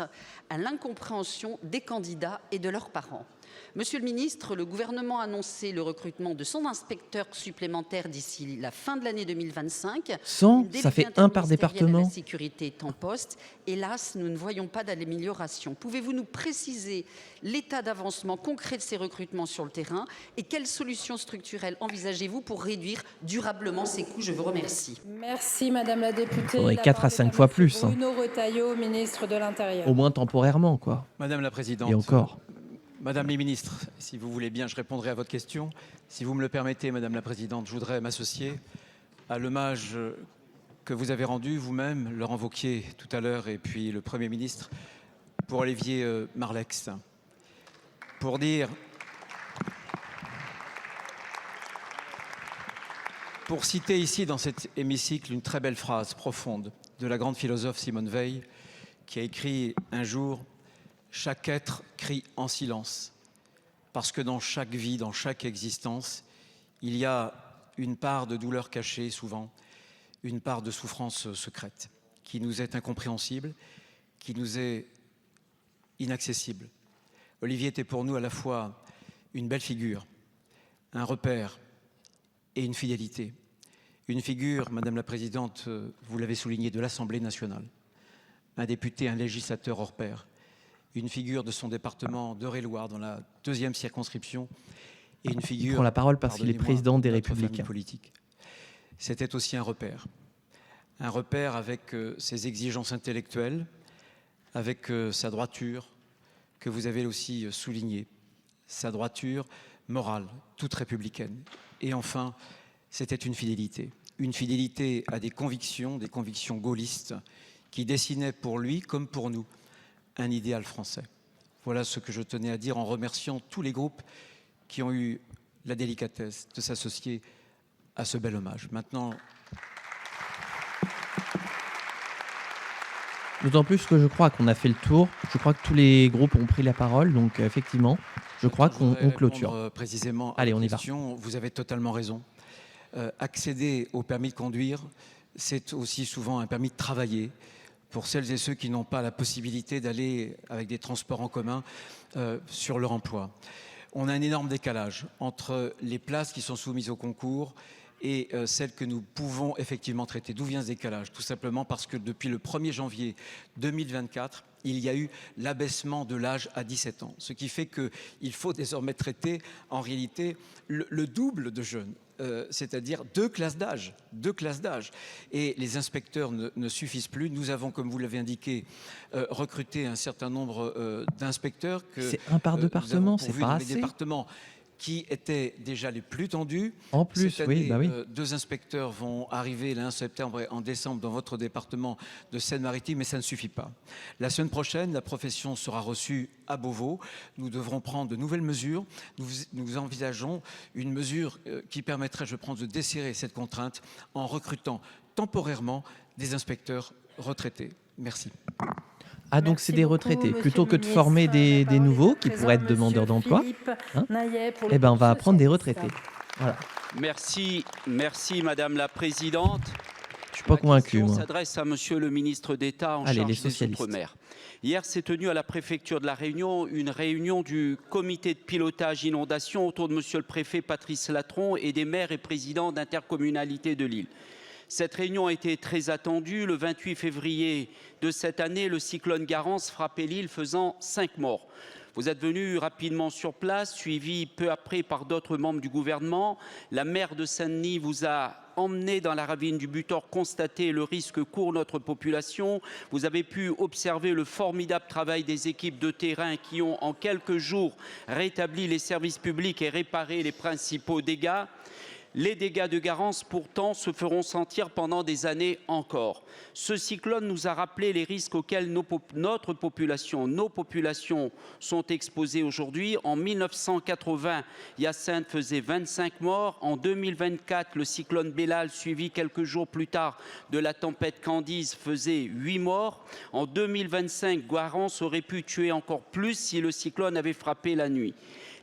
à l'incompréhension des candidats et de leurs parents. Monsieur le ministre, le gouvernement a annoncé le recrutement de 100 inspecteurs supplémentaires d'ici la fin de l'année 2025. 100, ça fait un par département. La sécurité est en poste. Hélas, nous ne voyons pas d'amélioration. Pouvez-vous nous préciser l'état d'avancement concret de ces recrutements sur le terrain et quelles solutions structurelles envisagez-vous pour réduire durablement ces coûts? Je vous remercie. Merci Madame la députée. Faudrait La 4 à parole est 5 fois plus. Hein. Bruno Retailleau, ministre de l'Intérieur. Au moins temporairement, quoi. Madame la Présidente. Et encore. Madame les ministres, si vous voulez bien, je répondrai à votre question. Si vous me le permettez, Madame la Présidente, je voudrais m'associer à l'hommage que vous avez rendu vous-même, Laurent Wauquiez tout à l'heure, et puis le Premier ministre, pour Olivier Marleix. Pour citer ici dans cet hémicycle une très belle phrase profonde de la grande philosophe Simone Veil, qui a écrit un jour: chaque être crie en silence, parce que dans chaque vie, dans chaque existence, il y a une part de douleur cachée, souvent, une part de souffrance secrète, qui nous est incompréhensible, qui nous est inaccessible. Olivier était pour nous à la fois une belle figure, un repère et une fidélité. Une figure, Madame la Présidente, vous l'avez souligné, de l'Assemblée nationale, un député, un législateur hors pair, une figure de son département d'Eure-et-Loir dans la 2e circonscription et une figure... Il prend la parole parce qu'il est président des Républicains. C'était aussi un repère avec ses exigences intellectuelles, avec sa droiture que vous avez aussi soulignée, sa droiture morale, toute républicaine. Et enfin, c'était une fidélité à des convictions gaullistes qui dessinaient pour lui comme pour nous un idéal français. Voilà ce que je tenais à dire en remerciant tous les groupes qui ont eu la délicatesse de s'associer à ce bel hommage. Maintenant... D'autant plus que je crois qu'on a fait le tour. Je crois que tous les groupes ont pris la parole. Donc effectivement, je crois qu'on clôture. Précisément, allez, on y va. Vous avez totalement raison. Accéder au permis de conduire, c'est aussi souvent un permis de travailler, pour celles et ceux qui n'ont pas la possibilité d'aller avec des transports en commun sur leur emploi. On a un énorme décalage entre les places qui sont soumises au concours et celles que nous pouvons effectivement traiter. D'où vient ce décalage? Tout simplement parce que depuis le 1er janvier 2024, il y a eu l'abaissement de l'âge à 17 ans. Ce qui fait qu'il faut désormais traiter en réalité le double de jeunes. C'est-à-dire 2 classes d'âge. Et les inspecteurs ne suffisent plus. Nous avons, comme vous l'avez indiqué, recruté un certain nombre d'inspecteurs. C'est un par département, c'est pas assez. Les départements qui étaient déjà les plus tendus. En plus, cette année, oui. 2 inspecteurs vont arriver le 1 septembre et en décembre dans votre département de Seine-Maritime, mais ça ne suffit pas. La semaine prochaine, la profession sera reçue à Beauvau. Nous devrons prendre de nouvelles mesures. Nous envisageons une mesure qui permettrait, je pense, de desserrer cette contrainte en recrutant temporairement des inspecteurs retraités. Merci. Ah, donc c'est des retraités. Plutôt que de former des nouveaux qui pourraient être demandeurs d'emploi, eh ben on va apprendre des retraités. Voilà. Merci, Madame la Présidente. Je suis pas convaincu, On moi. s'adresse à Monsieur le ministre d'État en Allez, les charge des socialistes. Outre-mer. Hier s'est tenue à la préfecture de la Réunion une réunion du comité de pilotage inondation autour de Monsieur le préfet Patrice Latron et des maires et présidents d'intercommunalités de l'île. Cette réunion a été très attendue. Le 28 février de cette année, le cyclone Garance frappait l'île, faisant 5 morts. Vous êtes venu rapidement sur place, suivi peu après par d'autres membres du gouvernement. La maire de Saint-Denis vous a emmené dans la ravine du Butor, constater le risque court notre population. Vous avez pu observer le formidable travail des équipes de terrain qui ont en quelques jours rétabli les services publics et réparé les principaux dégâts. Les dégâts de Garance, pourtant, se feront sentir pendant des années encore. Ce cyclone nous a rappelé les risques auxquels nos populations sont exposées aujourd'hui. En 1980, Hyacinthe faisait 25 morts. En 2024, le cyclone Bellal, suivi quelques jours plus tard de la tempête Candice, faisait 8 morts. En 2025, Garance aurait pu tuer encore plus si le cyclone avait frappé la nuit.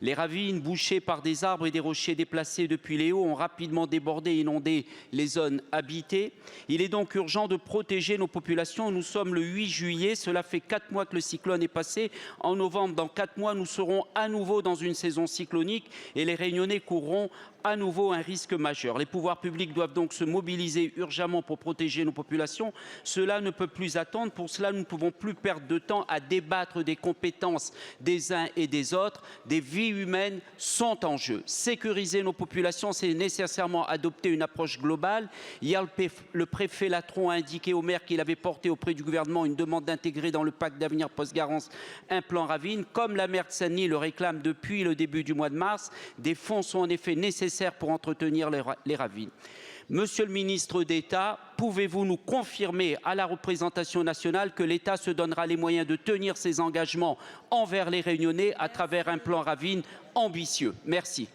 Les ravines bouchées par des arbres et des rochers déplacés depuis les hauts ont rapidement débordé et inondé les zones habitées. Il est donc urgent de protéger nos populations. Nous sommes le 8 juillet, cela fait 4 mois que le cyclone est passé. En novembre, dans 4 mois, nous serons à nouveau dans une saison cyclonique et les Réunionnais courront à nouveau un risque majeur. Les pouvoirs publics doivent donc se mobiliser urgemment pour protéger nos populations. Cela ne peut plus attendre. Pour cela, nous ne pouvons plus perdre de temps à débattre des compétences des uns et des autres. Des vies humaines sont en jeu. Sécuriser nos populations, c'est nécessairement adopter une approche globale. Hier, le préfet Latron a indiqué au maire qu'il avait porté auprès du gouvernement une demande d'intégrer dans le pacte d'avenir post-Garance un plan ravine. Comme la maire de Saint-Denis le réclame depuis le début du mois de mars, des fonds sont en effet nécessaires pour entretenir les ravines. Monsieur le ministre d'État, pouvez-vous nous confirmer à la représentation nationale que l'État se donnera les moyens de tenir ses engagements envers les Réunionnais à travers un plan ravine ambitieux? Merci.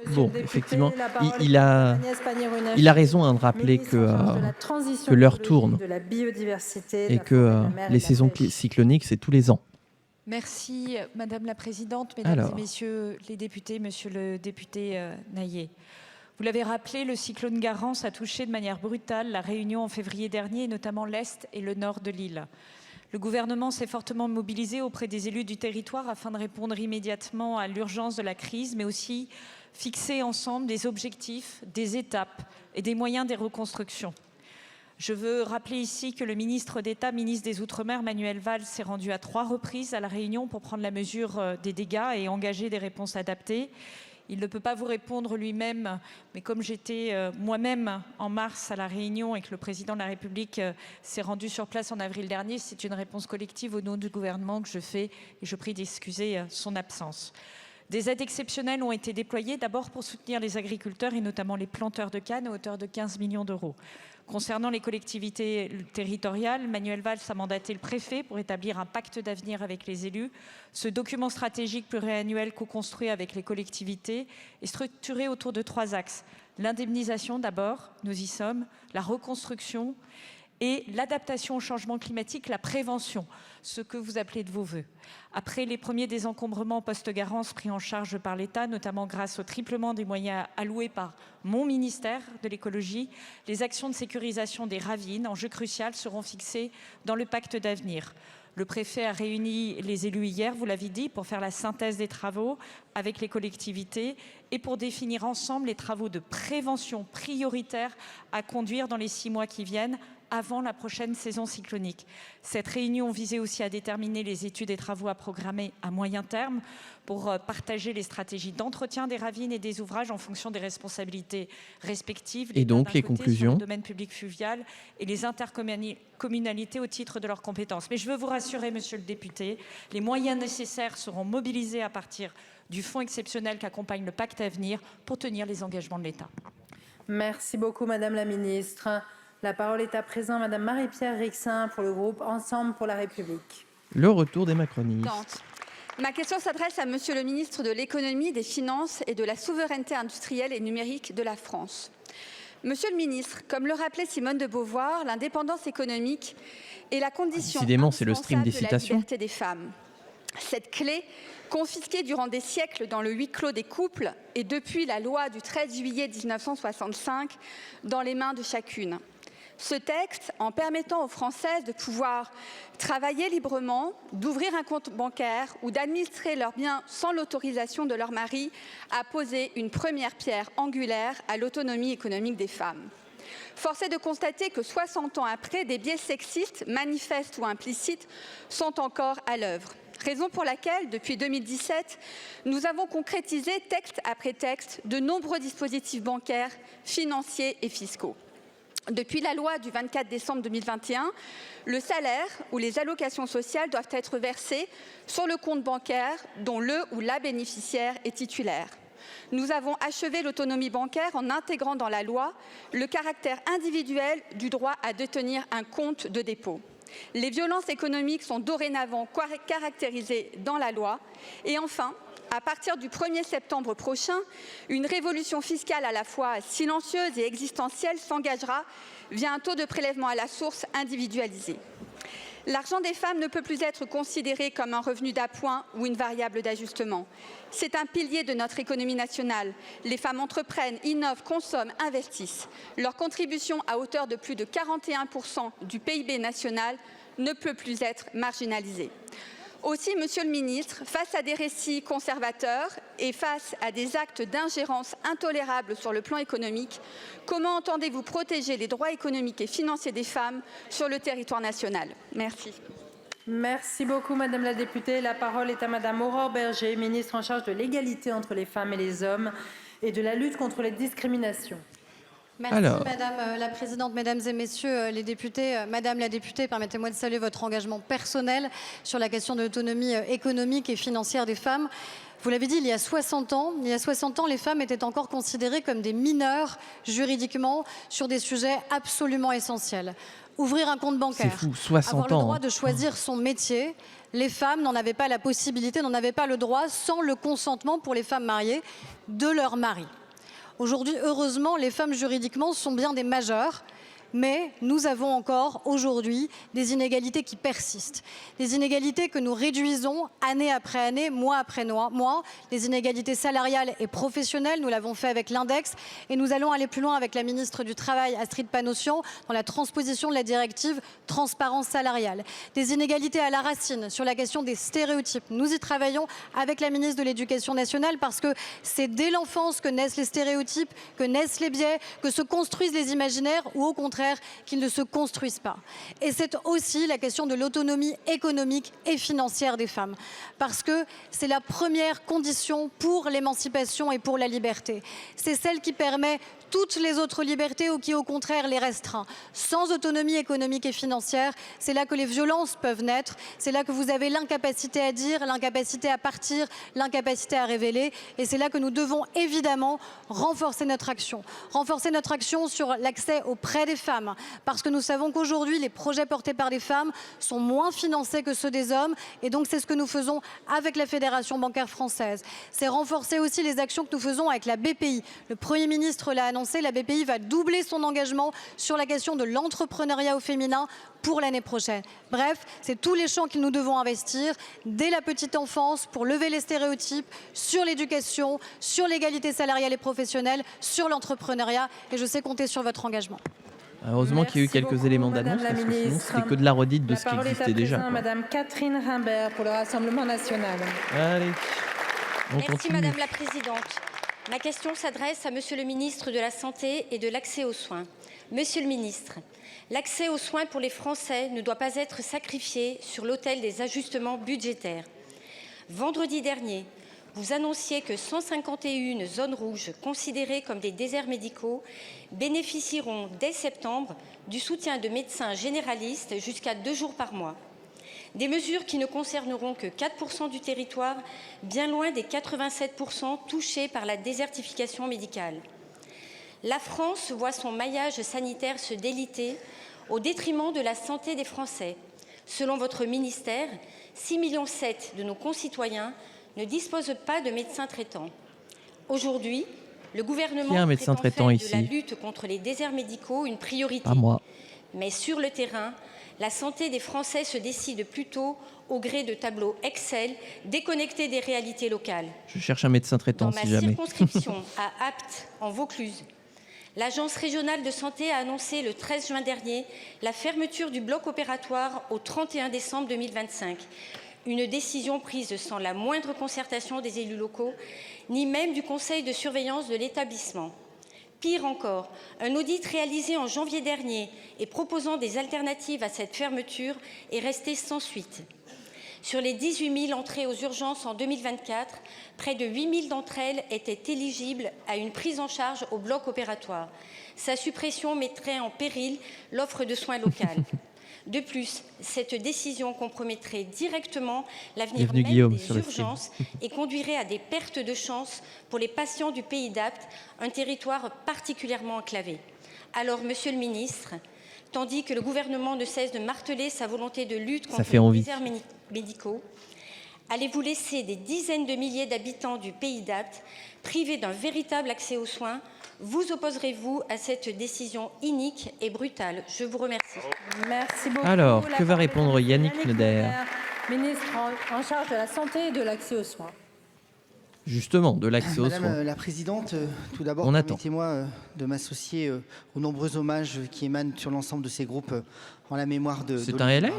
Bon, effectivement, il a raison de rappeler que l'heure tourne et que les saisons cycloniques, c'est tous les ans. Merci Madame la Présidente, Mesdames et Messieurs les députés, Monsieur le député Naillet. Vous l'avez rappelé, le cyclone Garance a touché de manière brutale la Réunion en février dernier, et notamment l'Est et le Nord de l'île. Le gouvernement s'est fortement mobilisé auprès des élus du territoire afin de répondre immédiatement à l'urgence de la crise, mais aussi fixer ensemble des objectifs, des étapes et des moyens des reconstructions. Je veux rappeler ici que le ministre d'État, ministre des Outre-mer, Manuel Valls, s'est rendu à 3 reprises à La Réunion pour prendre la mesure des dégâts et engager des réponses adaptées. Il ne peut pas vous répondre lui-même, mais comme j'étais moi-même en mars à La Réunion et que le président de la République s'est rendu sur place en avril dernier, c'est une réponse collective au nom du gouvernement que je fais et je prie d'excuser son absence. Des aides exceptionnelles ont été déployées d'abord pour soutenir les agriculteurs et notamment les planteurs de canne à hauteur de 15 millions d'euros. Concernant les collectivités territoriales, Manuel Valls a mandaté le préfet pour établir un pacte d'avenir avec les élus. Ce document stratégique pluriannuel co-construit avec les collectivités est structuré autour de 3 axes. L'indemnisation d'abord, nous y sommes, la reconstruction et l'adaptation au changement climatique, la prévention, ce que vous appelez de vos voeux. Après les premiers désencombrements post-Garance pris en charge par l'État, notamment grâce au triplement des moyens alloués par mon ministère de l'écologie, les actions de sécurisation des ravines, enjeu crucial, seront fixées dans le pacte d'avenir. Le préfet a réuni les élus hier, vous l'avez dit, pour faire la synthèse des travaux avec les collectivités et pour définir ensemble les travaux de prévention prioritaires à conduire dans les 6 mois qui viennent, avant la prochaine saison cyclonique. Cette réunion visait aussi à déterminer les études et travaux à programmer à moyen terme pour partager les stratégies d'entretien des ravines et des ouvrages en fonction des responsabilités respectives. Et donc les conclusions sur le domaine public fluvial et les intercommunalités au titre de leurs compétences. Mais je veux vous rassurer, monsieur le député, les moyens nécessaires seront mobilisés à partir du fonds exceptionnel qu'accompagne le pacte Avenir pour tenir les engagements de l'État. Merci beaucoup, Madame la Ministre. La parole est à présent Madame Marie-Pierre Rixain pour le groupe Ensemble pour la République. Le retour des macronistes. Ma question s'adresse à Monsieur le ministre de l'Économie, des Finances et de la Souveraineté industrielle et numérique de la France. Monsieur le ministre, comme le rappelait Simone de Beauvoir, l'indépendance économique est la condition Décidément, c'est le stream des indispensable de la citations. liberté des femmes. Cette clé, confisquée durant des siècles dans le huis clos des couples et depuis la loi du 13 juillet 1965 dans les mains de chacune. Ce texte, en permettant aux Françaises de pouvoir travailler librement, d'ouvrir un compte bancaire ou d'administrer leurs biens sans l'autorisation de leur mari, a posé une première pierre angulaire à l'autonomie économique des femmes. Force est de constater que 60 ans après, des biais sexistes, manifestes ou implicites, sont encore à l'œuvre. Raison pour laquelle, depuis 2017, nous avons concrétisé, texte après texte, de nombreux dispositifs bancaires, financiers et fiscaux. Depuis la loi du 24 décembre 2021, le salaire ou les allocations sociales doivent être versés sur le compte bancaire dont le ou la bénéficiaire est titulaire. Nous avons achevé l'autonomie bancaire en intégrant dans la loi le caractère individuel du droit à détenir un compte de dépôt. Les violences économiques sont dorénavant caractérisées dans la loi. Et enfin, à partir du 1er septembre prochain, une révolution fiscale à la fois silencieuse et existentielle s'engagera via un taux de prélèvement à la source individualisé. L'argent des femmes ne peut plus être considéré comme un revenu d'appoint ou une variable d'ajustement. C'est un pilier de notre économie nationale. Les femmes entreprennent, innovent, consomment, investissent. Leur contribution à hauteur de plus de 41% du PIB national ne peut plus être marginalisée. Aussi, Monsieur le Ministre, face à des récits conservateurs et face à des actes d'ingérence intolérables sur le plan économique, comment entendez-vous protéger les droits économiques et financiers des femmes sur le territoire national? Merci. Merci beaucoup, Madame la députée. La parole est à Madame Aurore Bergé, ministre en charge de l'égalité entre les femmes et les hommes et de la lutte contre les discriminations. Merci Madame la Présidente, Mesdames et Messieurs les députés. Madame la députée, permettez-moi de saluer votre engagement personnel sur la question de l'autonomie économique et financière des femmes. Vous l'avez dit, il y a 60 ans, les femmes étaient encore considérées comme des mineurs juridiquement sur des sujets absolument essentiels. Ouvrir un compte bancaire, fou, 60 avoir le ans, droit de choisir son métier. Les femmes n'en avaient pas la possibilité, n'en avaient pas le droit, sans le consentement pour les femmes mariées, de leur mari. Aujourd'hui, heureusement, les femmes juridiquement sont bien des majeures, mais nous avons encore aujourd'hui des inégalités qui persistent. Des inégalités que nous réduisons année après année, mois après mois. Les inégalités salariales et professionnelles, nous l'avons fait avec l'index et nous allons aller plus loin avec la ministre du Travail, Astrid Panosyan, dans la transposition de la directive transparence salariale. Des inégalités à la racine sur la question des stéréotypes. Nous y travaillons avec la ministre de l'Éducation nationale parce que c'est dès l'enfance que naissent les stéréotypes, que naissent les biais, que se construisent les imaginaires ou au contraire qu'ils ne se construisent pas. Et c'est aussi la question de l'autonomie économique et financière des femmes, parce que c'est la première condition pour l'émancipation et pour la liberté. C'est celle qui permet toutes les autres libertés ou qui au contraire les restreint. Sans autonomie économique et financière, c'est là que les violences peuvent naître, c'est là que vous avez l'incapacité à dire, l'incapacité à partir, l'incapacité à révéler, et c'est là que nous devons évidemment renforcer notre action. Renforcer notre action sur l'accès auprès des femmes, parce que nous savons qu'aujourd'hui, les projets portés par les femmes sont moins financés que ceux des hommes, et donc c'est ce que nous faisons avec la Fédération bancaire française. C'est renforcer aussi les actions que nous faisons avec la BPI. Le Premier ministre l'a annoncé, la BPI va doubler son engagement sur la question de l'entrepreneuriat au féminin pour l'année prochaine. Bref, c'est tous les champs que nous devons investir dès la petite enfance pour lever les stéréotypes sur l'éducation, sur l'égalité salariale et professionnelle, sur l'entrepreneuriat, et je sais compter sur votre engagement. Heureusement qu'il y a eu quelques éléments d'annonce, parce que sinon c'était que de la redite de ce qui existait déjà. Madame Catherine Rimbert pour le Rassemblement national. Allez, on Merci continue. Madame la Présidente. Ma question s'adresse à Monsieur le ministre de la Santé et de l'accès aux soins. Monsieur le ministre, l'accès aux soins pour les Français ne doit pas être sacrifié sur l'autel des ajustements budgétaires. Vendredi dernier, vous annonciez que 151 zones rouges considérées comme des déserts médicaux bénéficieront dès septembre du soutien de médecins généralistes jusqu'à 2 jours par mois. Des mesures qui ne concerneront que 4% du territoire, bien loin des 87% touchés par la désertification médicale. La France voit son maillage sanitaire se déliter au détriment de la santé des Français. Selon votre ministère, 6,7 millions de nos concitoyens ne disposent pas de médecins traitants. Aujourd'hui, Le gouvernement Qui a un médecin prétend traitant faire de la ici? lutte contre les déserts médicaux une priorité. Pas moi. Mais sur le terrain, la santé des Français se décide plutôt au gré de tableaux Excel déconnectés des réalités locales. Je cherche un médecin traitant Dans ma si jamais. circonscription à Apt, en Vaucluse, l'Agence régionale de santé a annoncé le 13 juin dernier la fermeture du bloc opératoire au 31 décembre 2025. Une décision prise sans la moindre concertation des élus locaux, ni même du conseil de surveillance de l'établissement. Pire encore, un audit réalisé en janvier dernier et proposant des alternatives à cette fermeture est resté sans suite. Sur les 18 000 entrées aux urgences en 2024, près de 8 000 d'entre elles étaient éligibles à une prise en charge au bloc opératoire. Sa suppression mettrait en péril l'offre de soins locale. De plus, cette décision compromettrait directement l'avenir même des urgences et conduirait à des pertes de chance pour les patients du pays d'Apt, un territoire particulièrement enclavé. Alors, Monsieur le Ministre, tandis que le gouvernement ne cesse de marteler sa volonté de lutte contre les déserts médicaux, allez-vous laisser des dizaines de milliers d'habitants du pays d'Apt privés d'un véritable accès aux soins? Vous opposerez-vous à cette décision inique et brutale? Je vous remercie. Merci beaucoup. Alors, que va répondre Yannick Neuder? Ministre en charge de la santé et de l'accès aux soins. Justement, de l'accès aux soins. Madame la Présidente, tout d'abord, permettez-moi de m'associer aux nombreux hommages qui émanent sur l'ensemble de ces groupes en la mémoire de un LR.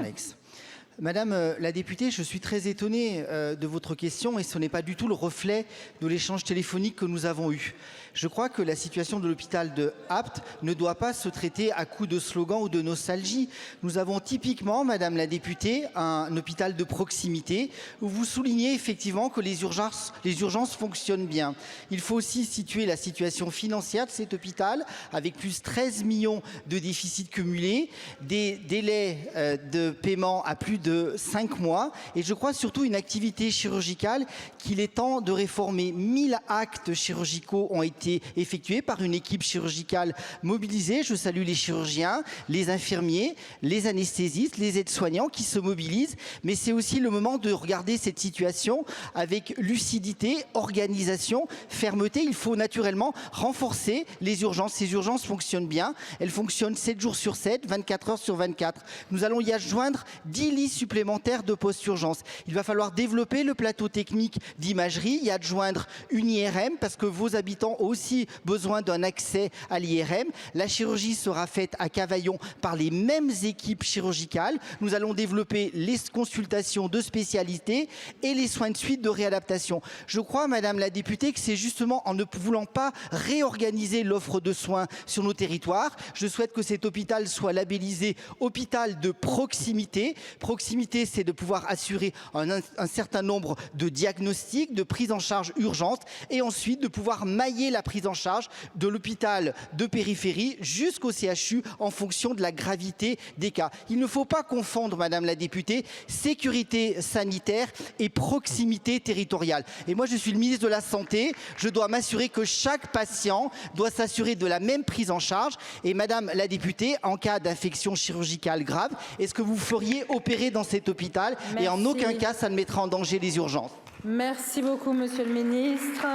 Madame la députée, je suis très étonné de votre question et ce n'est pas du tout le reflet de l'échange téléphonique que nous avons eu. Je crois que la situation de l'hôpital de Apt ne doit pas se traiter à coups de slogans ou de nostalgie. Nous avons typiquement, Madame la députée, un hôpital de proximité où vous soulignez effectivement que les urgences fonctionnent bien. Il faut aussi situer la situation financière de cet hôpital avec plus 13 millions de déficits cumulés, des délais de paiement à plus de 5 mois et je crois surtout une activité chirurgicale qu'il est temps de réformer. 1000 actes chirurgicaux ont été effectués par une équipe chirurgicale mobilisée. Je salue les chirurgiens, les infirmiers, les anesthésistes, les aides-soignants qui se mobilisent, mais c'est aussi le moment de regarder cette situation avec lucidité, organisation, fermeté. Il faut naturellement renforcer les urgences. Ces urgences fonctionnent bien, elles fonctionnent 7 jours sur 7, 24 heures sur 24. Nous allons y adjoindre 10 lits supplémentaires de post-urgence. Il va falloir développer le plateau technique d'imagerie, y adjoindre une IRM parce que vos habitants ont aussi besoin d'un accès à l'IRM. La chirurgie sera faite à Cavaillon par les mêmes équipes chirurgicales. Nous allons développer les consultations de spécialité et les soins de suite de réadaptation. Je crois, Madame la députée, que c'est justement en ne voulant pas réorganiser l'offre de soins sur nos territoires. Je souhaite que cet hôpital soit labellisé hôpital de proximité. Proximité, c'est de pouvoir assurer un certain nombre de diagnostics, de prise en charge urgente et ensuite de pouvoir mailler la prise en charge de l'hôpital de périphérie jusqu'au CHU en fonction de la gravité des cas. Il ne faut pas confondre, Madame la députée, sécurité sanitaire et proximité territoriale. Et moi, je suis le ministre de la Santé. Je dois m'assurer que chaque patient doit s'assurer de la même prise en charge. Et Madame la députée, en cas d'infection chirurgicale grave, est-ce que vous feriez opérer dans cet hôpital? Merci. Et en aucun cas, ça ne mettra en danger les urgences. Merci beaucoup, Monsieur le Ministre.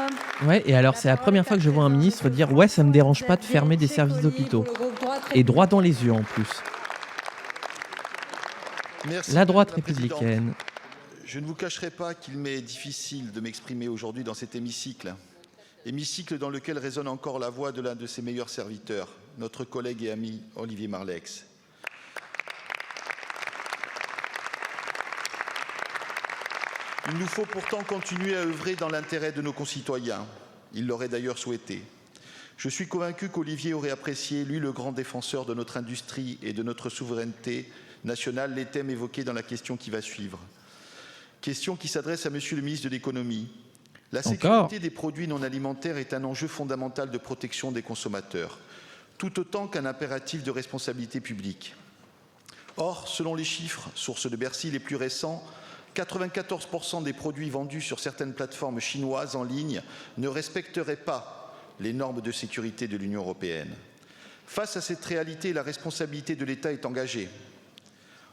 Ouais, et alors c'est la première fois que je vois un ministre dire ouais, ça me dérange pas de fermer des services d'hôpitaux. Et droit dans les yeux en plus. Merci, la droite Madame la républicaine. Je ne vous cacherai pas qu'il m'est difficile de m'exprimer aujourd'hui dans cet hémicycle. Hémicycle dans lequel résonne encore la voix de l'un de ses meilleurs serviteurs, notre collègue et ami Olivier Marleix. Il nous faut pourtant continuer à œuvrer dans l'intérêt de nos concitoyens. Il l'aurait d'ailleurs souhaité. Je suis convaincu qu'Olivier aurait apprécié, lui, le grand défenseur de notre industrie et de notre souveraineté nationale, les thèmes évoqués dans la question qui va suivre. Question qui s'adresse à Monsieur le ministre de l'Économie. La sécurité des produits non alimentaires est un enjeu fondamental de protection des consommateurs, tout autant qu'un impératif de responsabilité publique. Or, selon les chiffres, source de Bercy les plus récents, 94% des produits vendus sur certaines plateformes chinoises en ligne ne respecteraient pas les normes de sécurité de l'Union européenne. Face à cette réalité, la responsabilité de l'État est engagée.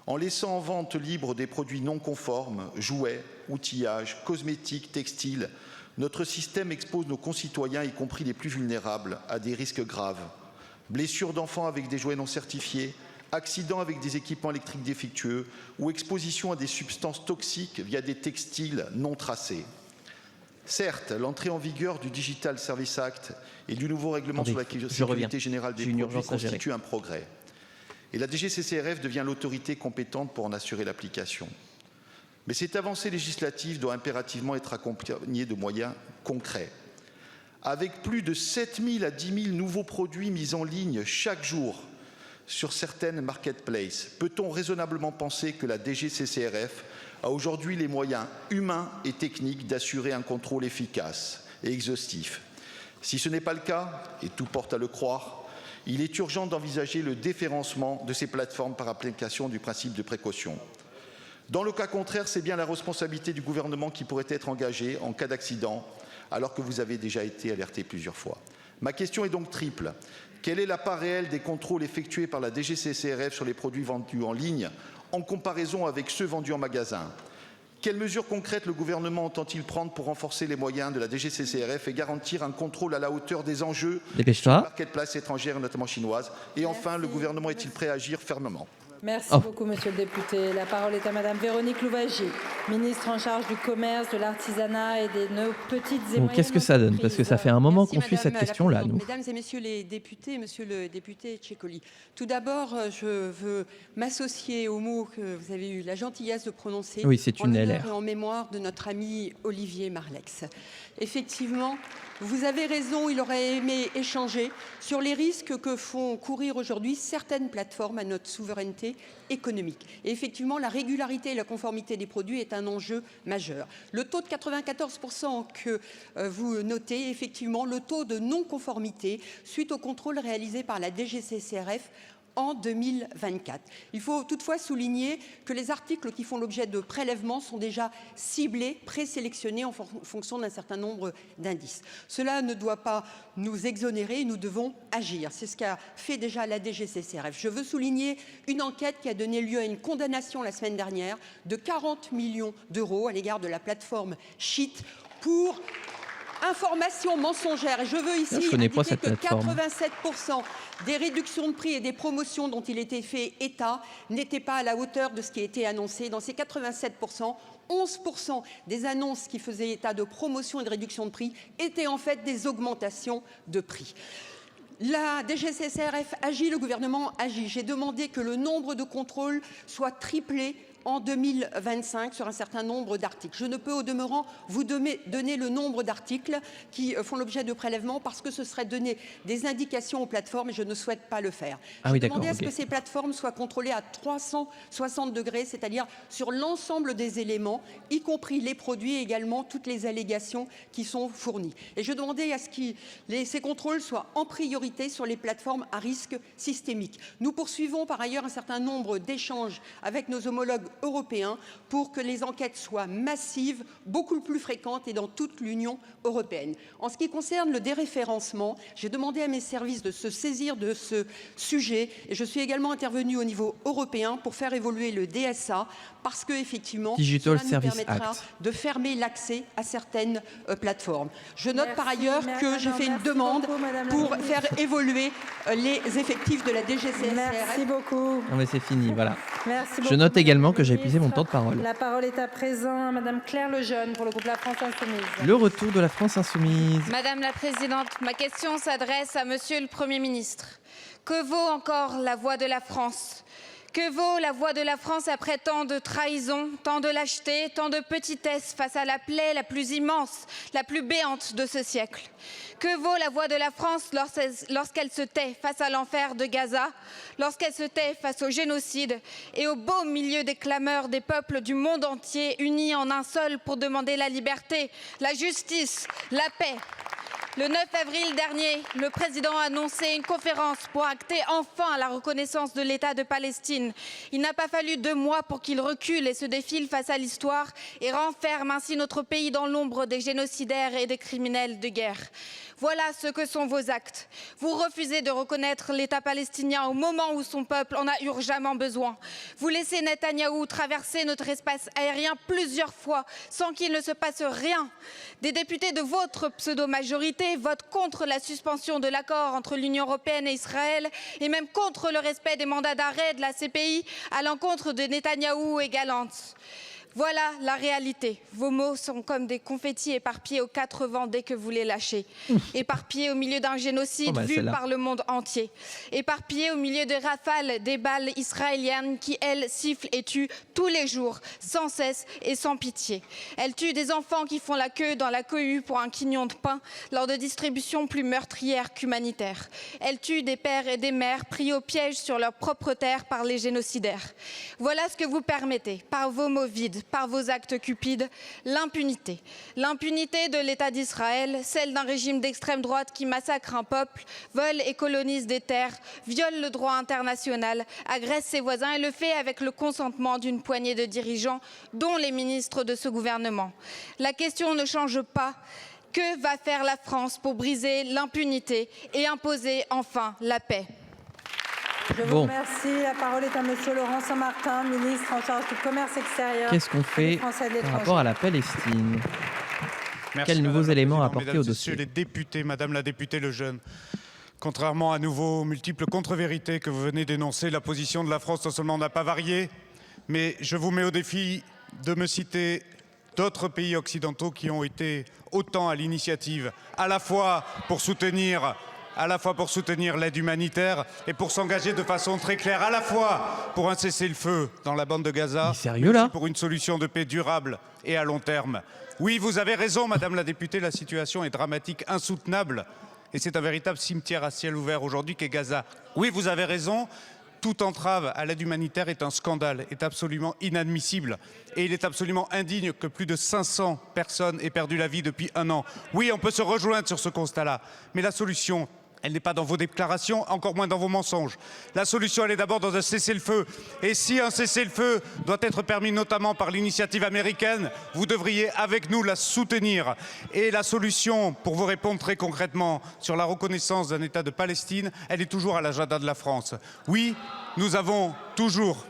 En laissant en vente libre des produits non conformes, jouets, outillages, cosmétiques, textiles, Notre système expose nos concitoyens, y compris les plus vulnérables, à des risques graves. Blessures d'enfants avec des jouets non certifiés, accidents avec des équipements électriques défectueux ou exposition à des substances toxiques via des textiles non tracés. Certes, l'entrée en vigueur du Digital Service Act et du nouveau règlement sur la sécurité générale des produits constitue un progrès. Et la DGCCRF devient l'autorité compétente pour en assurer l'application. Mais cette avancée législative doit impérativement être accompagnée de moyens concrets. Avec plus de 7 000 à 10 000 nouveaux produits mis en ligne chaque jour sur certaines marketplaces, peut-on raisonnablement penser que la DGCCRF a aujourd'hui les moyens humains et techniques d'assurer un contrôle efficace et exhaustif? Si ce n'est pas le cas, et tout porte à le croire, il est urgent d'envisager le déréférencement de ces plateformes par application du principe de précaution. Dans le cas contraire, c'est bien la responsabilité du gouvernement qui pourrait être engagée en cas d'accident, alors que vous avez déjà été alerté plusieurs fois. Ma question est donc triple. Quelle est la part réelle des contrôles effectués par la DGCCRF sur les produits vendus en ligne en comparaison avec ceux vendus en magasin? Quelles mesures concrètes le gouvernement entend-il prendre pour renforcer les moyens de la DGCCRF et garantir un contrôle à la hauteur des enjeux sur les marketplaces étrangères, notamment chinoises? Et enfin, le gouvernement est-il prêt à agir fermement? Merci beaucoup, monsieur le député. La parole est à madame Véronique Louwagie, ministre en charge du commerce, de l'artisanat et des petites et moyennes. Qu'est-ce que ça donne? Parce que ça fait un moment qu'on suit cette question-là, nous. Mesdames et messieurs les députés, monsieur le député Tchekoli, tout d'abord, je veux m'associer aux mots que vous avez eu la gentillesse de prononcer. Oui, c'est une LR. Et en mémoire de notre ami Olivier Marleix. Effectivement, vous avez raison, il aurait aimé échanger sur les risques que font courir aujourd'hui certaines plateformes à notre souveraineté économique. Et effectivement, la régularité et la conformité des produits est un enjeu majeur. Le taux de 94% que vous notez, effectivement, le taux de non-conformité suite au contrôle réalisé par la DGCCRF en 2024. Il faut toutefois souligner que les articles qui font l'objet de prélèvements sont déjà ciblés, présélectionnés en fonction d'un certain nombre d'indices. Cela ne doit pas nous exonérer, nous devons agir. C'est ce qu'a fait déjà la DGCCRF. Je veux souligner une enquête qui a donné lieu à une condamnation la semaine dernière de 40 millions d'euros à l'égard de la plateforme Sheet pour information mensongère. Et je veux ici indiquer que 87% des réductions de prix et des promotions dont il était fait état n'étaient pas à la hauteur de ce qui était annoncé. Dans ces 87%, 11% des annonces qui faisaient état de promotion et de réduction de prix étaient en fait des augmentations de prix. La DGCCRF agit, le gouvernement agit. J'ai demandé que le nombre de contrôles soit triplé en 2025 sur un certain nombre d'articles. Je ne peux au demeurant vous donner le nombre d'articles qui font l'objet de prélèvements parce que ce serait donner des indications aux plateformes et je ne souhaite pas le faire. J'ai demandé à ce que ces plateformes soient contrôlées à 360 degrés, c'est-à-dire sur l'ensemble des éléments, y compris les produits et également toutes les allégations qui sont fournies. Et je demandais à ce que ces contrôles soient en priorité sur les plateformes à risque systémique. Nous poursuivons par ailleurs un certain nombre d'échanges avec nos homologues européens pour que les enquêtes soient massives, beaucoup plus fréquentes et dans toute l'Union européenne. En ce qui concerne le déréférencement, j'ai demandé à mes services de se saisir de ce sujet et je suis également intervenue au niveau européen pour faire évoluer le DSA parce que effectivement, Digital cela nous Service permettra Act. de fermer l'accès à certaines plateformes. Je note par ailleurs que j'ai fait une demande pour faire évoluer les effectifs de la DGCCRF. Merci beaucoup. Non mais c'est fini, voilà. Merci Je beaucoup, note également que j'ai Madame épuisé mon la temps de parole. La parole est à présent à madame Claire Lejeune pour le groupe La France Insoumise. Le retour de la France Insoumise. Madame la Présidente, ma question s'adresse à Monsieur le Premier ministre. Que vaut encore la voix de la France ? Que vaut la voix de la France après tant de trahison, tant de lâcheté, tant de petitesse face à la plaie la plus immense, la plus béante de ce siècle? Que vaut la voix de la France lorsqu'elle se tait face à l'enfer de Gaza, lorsqu'elle se tait face au génocide et au beau milieu des clameurs des peuples du monde entier unis en un seul pour demander la liberté, la justice, la paix? Le 9 avril dernier, le président a annoncé une conférence pour acter enfin la reconnaissance de l'État de Palestine. Il n'a pas fallu 2 mois pour qu'il recule et se défile face à l'histoire et renferme ainsi notre pays dans l'ombre des génocidaires et des criminels de guerre. Voilà ce que sont vos actes. Vous refusez de reconnaître l'État palestinien au moment où son peuple en a urgemment besoin. Vous laissez Netanyahou traverser notre espace aérien plusieurs fois sans qu'il ne se passe rien. Des députés de votre pseudo-majorité votent contre la suspension de l'accord entre l'Union européenne et Israël et même contre le respect des mandats d'arrêt de la CPI à l'encontre de Netanyahou et Galante. Voilà la réalité. Vos mots sont comme des confettis éparpillés aux 4 vents dès que vous les lâchez. Éparpillés au milieu d'un génocide vu par le monde entier. Éparpillés au milieu de rafales des balles israéliennes qui, elles, sifflent et tuent tous les jours, sans cesse et sans pitié. Elles tuent des enfants qui font la queue dans la cohue pour un quignon de pain lors de distributions plus meurtrières qu'humanitaires. Elles tuent des pères et des mères pris au piège sur leur propre terre par les génocidaires. Voilà ce que vous permettez, par vos mots vides, par vos actes cupides, l'impunité. L'impunité de l'État d'Israël, celle d'un régime d'extrême droite qui massacre un peuple, vole et colonise des terres, viole le droit international, agresse ses voisins et le fait avec le consentement d'une poignée de dirigeants, dont les ministres de ce gouvernement. La question ne change pas. Que va faire la France pour briser l'impunité et imposer enfin la paix ? Je vous remercie. La parole est à Monsieur Laurent Saint-Martin, ministre en charge du commerce extérieur. Qu'est-ce qu'on fait par rapport à la Palestine? Quels nouveaux éléments apporter au dossier? Messieurs les députés, Madame la députée Lejeune, contrairement à nouveau aux multiples contre-vérités que vous venez d'énoncer, la position de la France non seulement n'a pas varié, mais je vous mets au défi de me citer d'autres pays occidentaux qui ont été autant à l'initiative, à la fois pour soutenir l'aide humanitaire et pour s'engager de façon très claire, à la fois pour un cessez-le-feu dans la bande de Gaza, sérieux, là, pour une solution de paix durable et à long terme. Oui, vous avez raison, Madame la députée, la situation est dramatique, insoutenable, et c'est un véritable cimetière à ciel ouvert aujourd'hui qu'est Gaza. Oui, vous avez raison. Toute entrave à l'aide humanitaire est un scandale, est absolument inadmissible. Et il est absolument indigne que plus de 500 personnes aient perdu la vie depuis 1 an. Oui, on peut se rejoindre sur ce constat-là. Mais la solution, elle n'est pas dans vos déclarations, encore moins dans vos mensonges. La solution, elle est d'abord dans un cessez-le-feu. Et si un cessez-le-feu doit être permis notamment par l'initiative américaine, vous devriez avec nous la soutenir. Et la solution, pour vous répondre très concrètement sur la reconnaissance d'un État de Palestine, elle est toujours à l'agenda de la France. Oui, nous avons toujours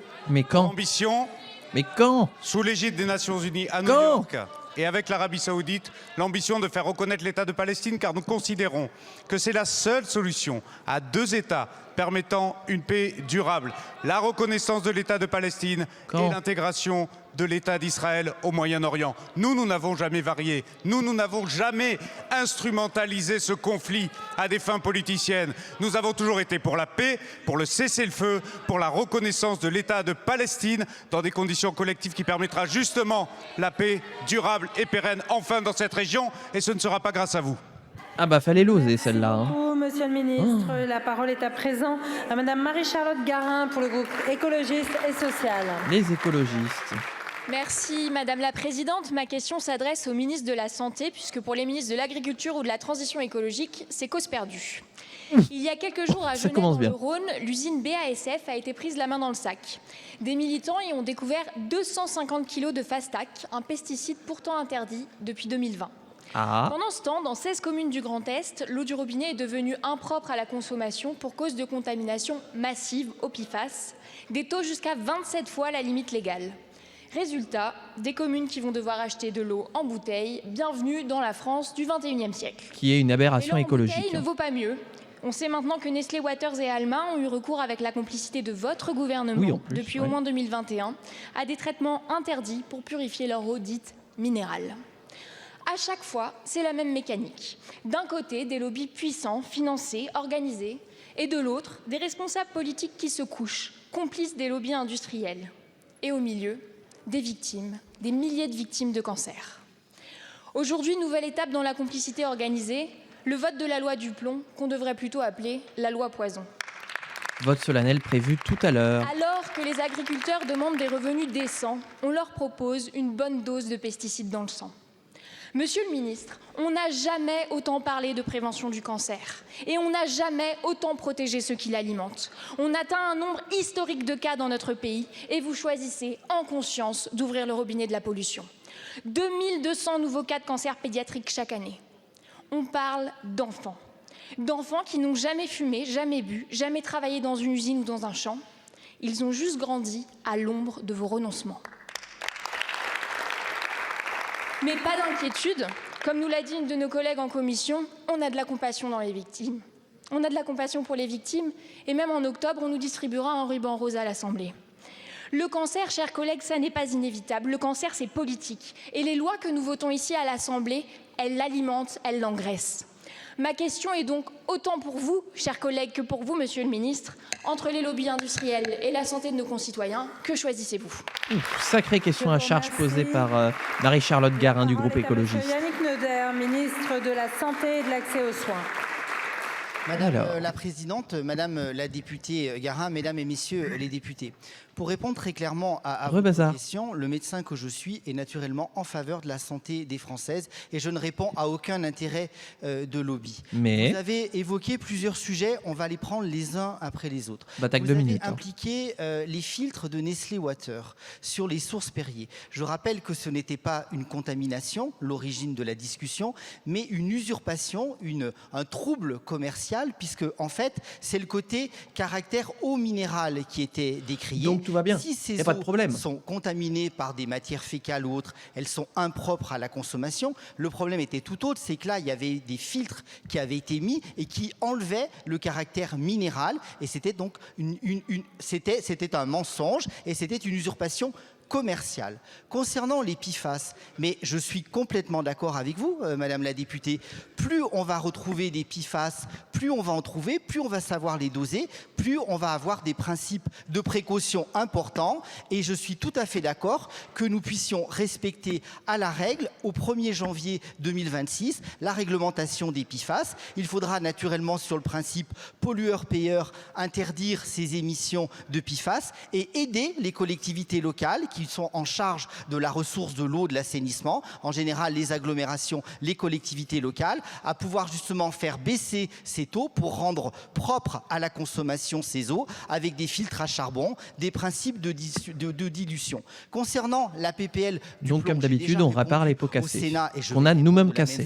l'ambition, sous l'égide des Nations Unies à New York, et avec l'Arabie Saoudite, l'ambition de faire reconnaître l'État de Palestine, car nous considérons que c'est la seule solution à 2 États permettant une paix durable, la reconnaissance de l'État de Palestine et l'intégration de l'État d'Israël au Moyen-Orient. Nous n'avons jamais varié. Nous n'avons jamais instrumentalisé ce conflit à des fins politiciennes. Nous avons toujours été pour la paix, pour le cessez-le-feu, pour la reconnaissance de l'État de Palestine dans des conditions collectives qui permettra justement la paix durable et pérenne enfin dans cette région. Et ce ne sera pas grâce à vous. Ah bah fallait l'oser celle-là. Hein. Monsieur le ministre, la parole est à présent à Madame Marie-Charlotte Garin pour le groupe écologiste et social. Les écologistes. Merci Madame la Présidente. Ma question s'adresse au ministre de la Santé, puisque pour les ministres de l'Agriculture ou de la Transition écologique, c'est cause perdue. Il y a quelques jours à Genève, dans le Rhône, l'usine BASF a été prise la main dans le sac. Des militants y ont découvert 250 kg de Fastac, un pesticide pourtant interdit depuis 2020. Pendant ce temps, dans 16 communes du Grand Est, l'eau du robinet est devenue impropre à la consommation pour cause de contamination massive au PFAS, des taux jusqu'à 27 fois la limite légale. Résultat, des communes qui vont devoir acheter de l'eau en bouteille, bienvenue dans la France du 21e siècle. Qui est une aberration écologique. L'eau en bouteille ne vaut pas mieux. On sait maintenant que Nestlé Waters et Alma ont eu recours avec la complicité de votre gouvernement depuis au moins 2021 à des traitements interdits pour purifier leur eau dite minérale. À chaque fois, c'est la même mécanique. D'un côté, des lobbies puissants, financés, organisés, et de l'autre, des responsables politiques qui se couchent, complices des lobbies industriels. Et au milieu, des victimes, des milliers de victimes de cancer. Aujourd'hui, nouvelle étape dans la complicité organisée, le vote de la loi du plomb, qu'on devrait plutôt appeler la loi poison. Vote solennel prévu tout à l'heure. Alors que les agriculteurs demandent des revenus décents, on leur propose une bonne dose de pesticides dans le sang. Monsieur le ministre, on n'a jamais autant parlé de prévention du cancer et on n'a jamais autant protégé ceux qui l'alimentent. On atteint un nombre historique de cas dans notre pays et vous choisissez en conscience d'ouvrir le robinet de la pollution. 2200 nouveaux cas de cancer pédiatrique chaque année. On parle d'enfants. D'enfants qui n'ont jamais fumé, jamais bu, jamais travaillé dans une usine ou dans un champ. Ils ont juste grandi à l'ombre de vos renoncements. Mais pas d'inquiétude, comme nous l'a dit une de nos collègues en commission, on a de la compassion dans les victimes. On a de la compassion pour les victimes et même en octobre, on nous distribuera un ruban rose à l'Assemblée. Le cancer, chers collègues, ça n'est pas inévitable. Le cancer, c'est politique. Et les lois que nous votons ici à l'Assemblée, elles l'alimentent, elles l'engraissent. Ma question est donc autant pour vous, chers collègues, que pour vous, monsieur le ministre. Entre les lobbies industriels et la santé de nos concitoyens, que choisissez-vous? Sacrée question à charge posée par Marie-Charlotte Garin du groupe écologiste. Yannick Neuder, ministre de la Santé et de l'Accès aux soins. Madame la Présidente, Madame la députée Garin, Mesdames et Messieurs les députés, pour répondre très clairement à votre question, le médecin que je suis est naturellement en faveur de la santé des Françaises et je ne réponds à aucun intérêt de lobby. Mais... Vous avez évoqué plusieurs sujets, on va les prendre les uns après les autres. Vous avez impliqué les filtres de Nestlé Water sur les sources Perrier. Je rappelle que ce n'était pas une contamination, l'origine de la discussion, mais une usurpation, un trouble commercial, puisque en fait, c'est le côté caractère eau minérale qui était décrié. Donc tout va bien, si ces il n'y a pas de problème. sont contaminées par des matières fécales ou autres, elles sont impropres à la consommation. Le problème était tout autre, c'est que là, il y avait des filtres qui avaient été mis et qui enlevaient le caractère minéral. Et c'était donc c'était un mensonge et c'était une usurpation commerciale. Concernant les PFAS, mais je suis complètement d'accord avec vous, Madame la députée, plus on va retrouver des PFAS, plus on va en trouver, plus on va savoir les doser, plus on va avoir des principes de précaution importants et je suis tout à fait d'accord que nous puissions respecter à la règle au 1er janvier 2026 la réglementation des PFAS. Il faudra naturellement sur le principe pollueur-payeur interdire ces émissions de PFAS et aider les collectivités locales qui sont en charge de la ressource de l'eau, de l'assainissement, en général les agglomérations, les collectivités locales, à pouvoir justement faire baisser ces taux pour rendre propre à la consommation ces eaux avec des filtres à charbon, des principes de dilution. Concernant la PPL donc comme d'habitude, on répare les pots cassés. On a nous-mêmes cassés.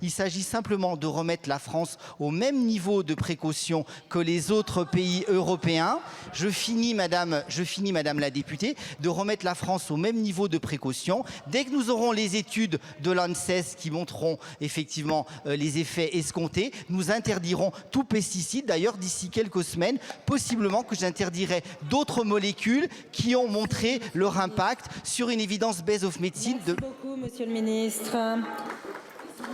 Il s'agit simplement de remettre la France au même niveau de précaution que les autres pays européens. Je finis, Madame la députée, de remettre la France au même niveau de précaution. Dès que nous aurons les études de l'ANSES qui montreront effectivement les effets escomptés, nous interdirons tout pesticide. D'ailleurs, d'ici quelques semaines, possiblement que j'interdirai d'autres molécules qui ont montré leur impact sur une évidence base of medicine. Merci beaucoup, Monsieur le Ministre.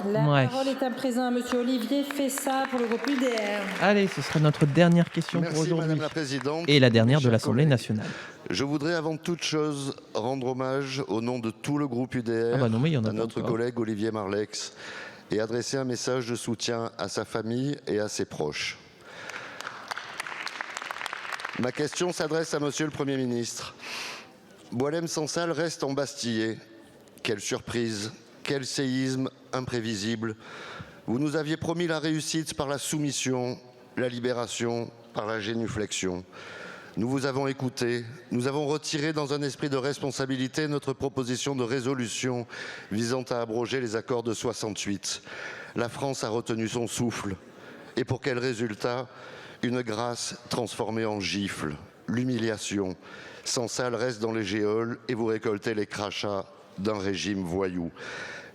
La parole est à présent à Monsieur Olivier Fessa pour le groupe UDR. Allez, ce sera notre dernière question pour aujourd'hui. Madame la Présidente. Et la dernière de l'Assemblée nationale. Je voudrais avant toute chose rendre hommage au nom de tout le groupe UDR à notre collègue Olivier Marleix et adresser un message de soutien à sa famille et à ses proches. Ma question s'adresse à Monsieur le Premier ministre. Boualem-Sansal reste embastillé. Quelle surprise, quel séisme imprévisible. Vous nous aviez promis la réussite par la soumission, la libération par la génuflexion. Nous vous avons écouté, nous avons retiré dans un esprit de responsabilité notre proposition de résolution visant à abroger les accords de 68. La France a retenu son souffle. Et pour quel résultat? Une grâce transformée en gifle, l'humiliation. Sansal reste dans les géoles et vous récoltez les crachats d'un régime voyou.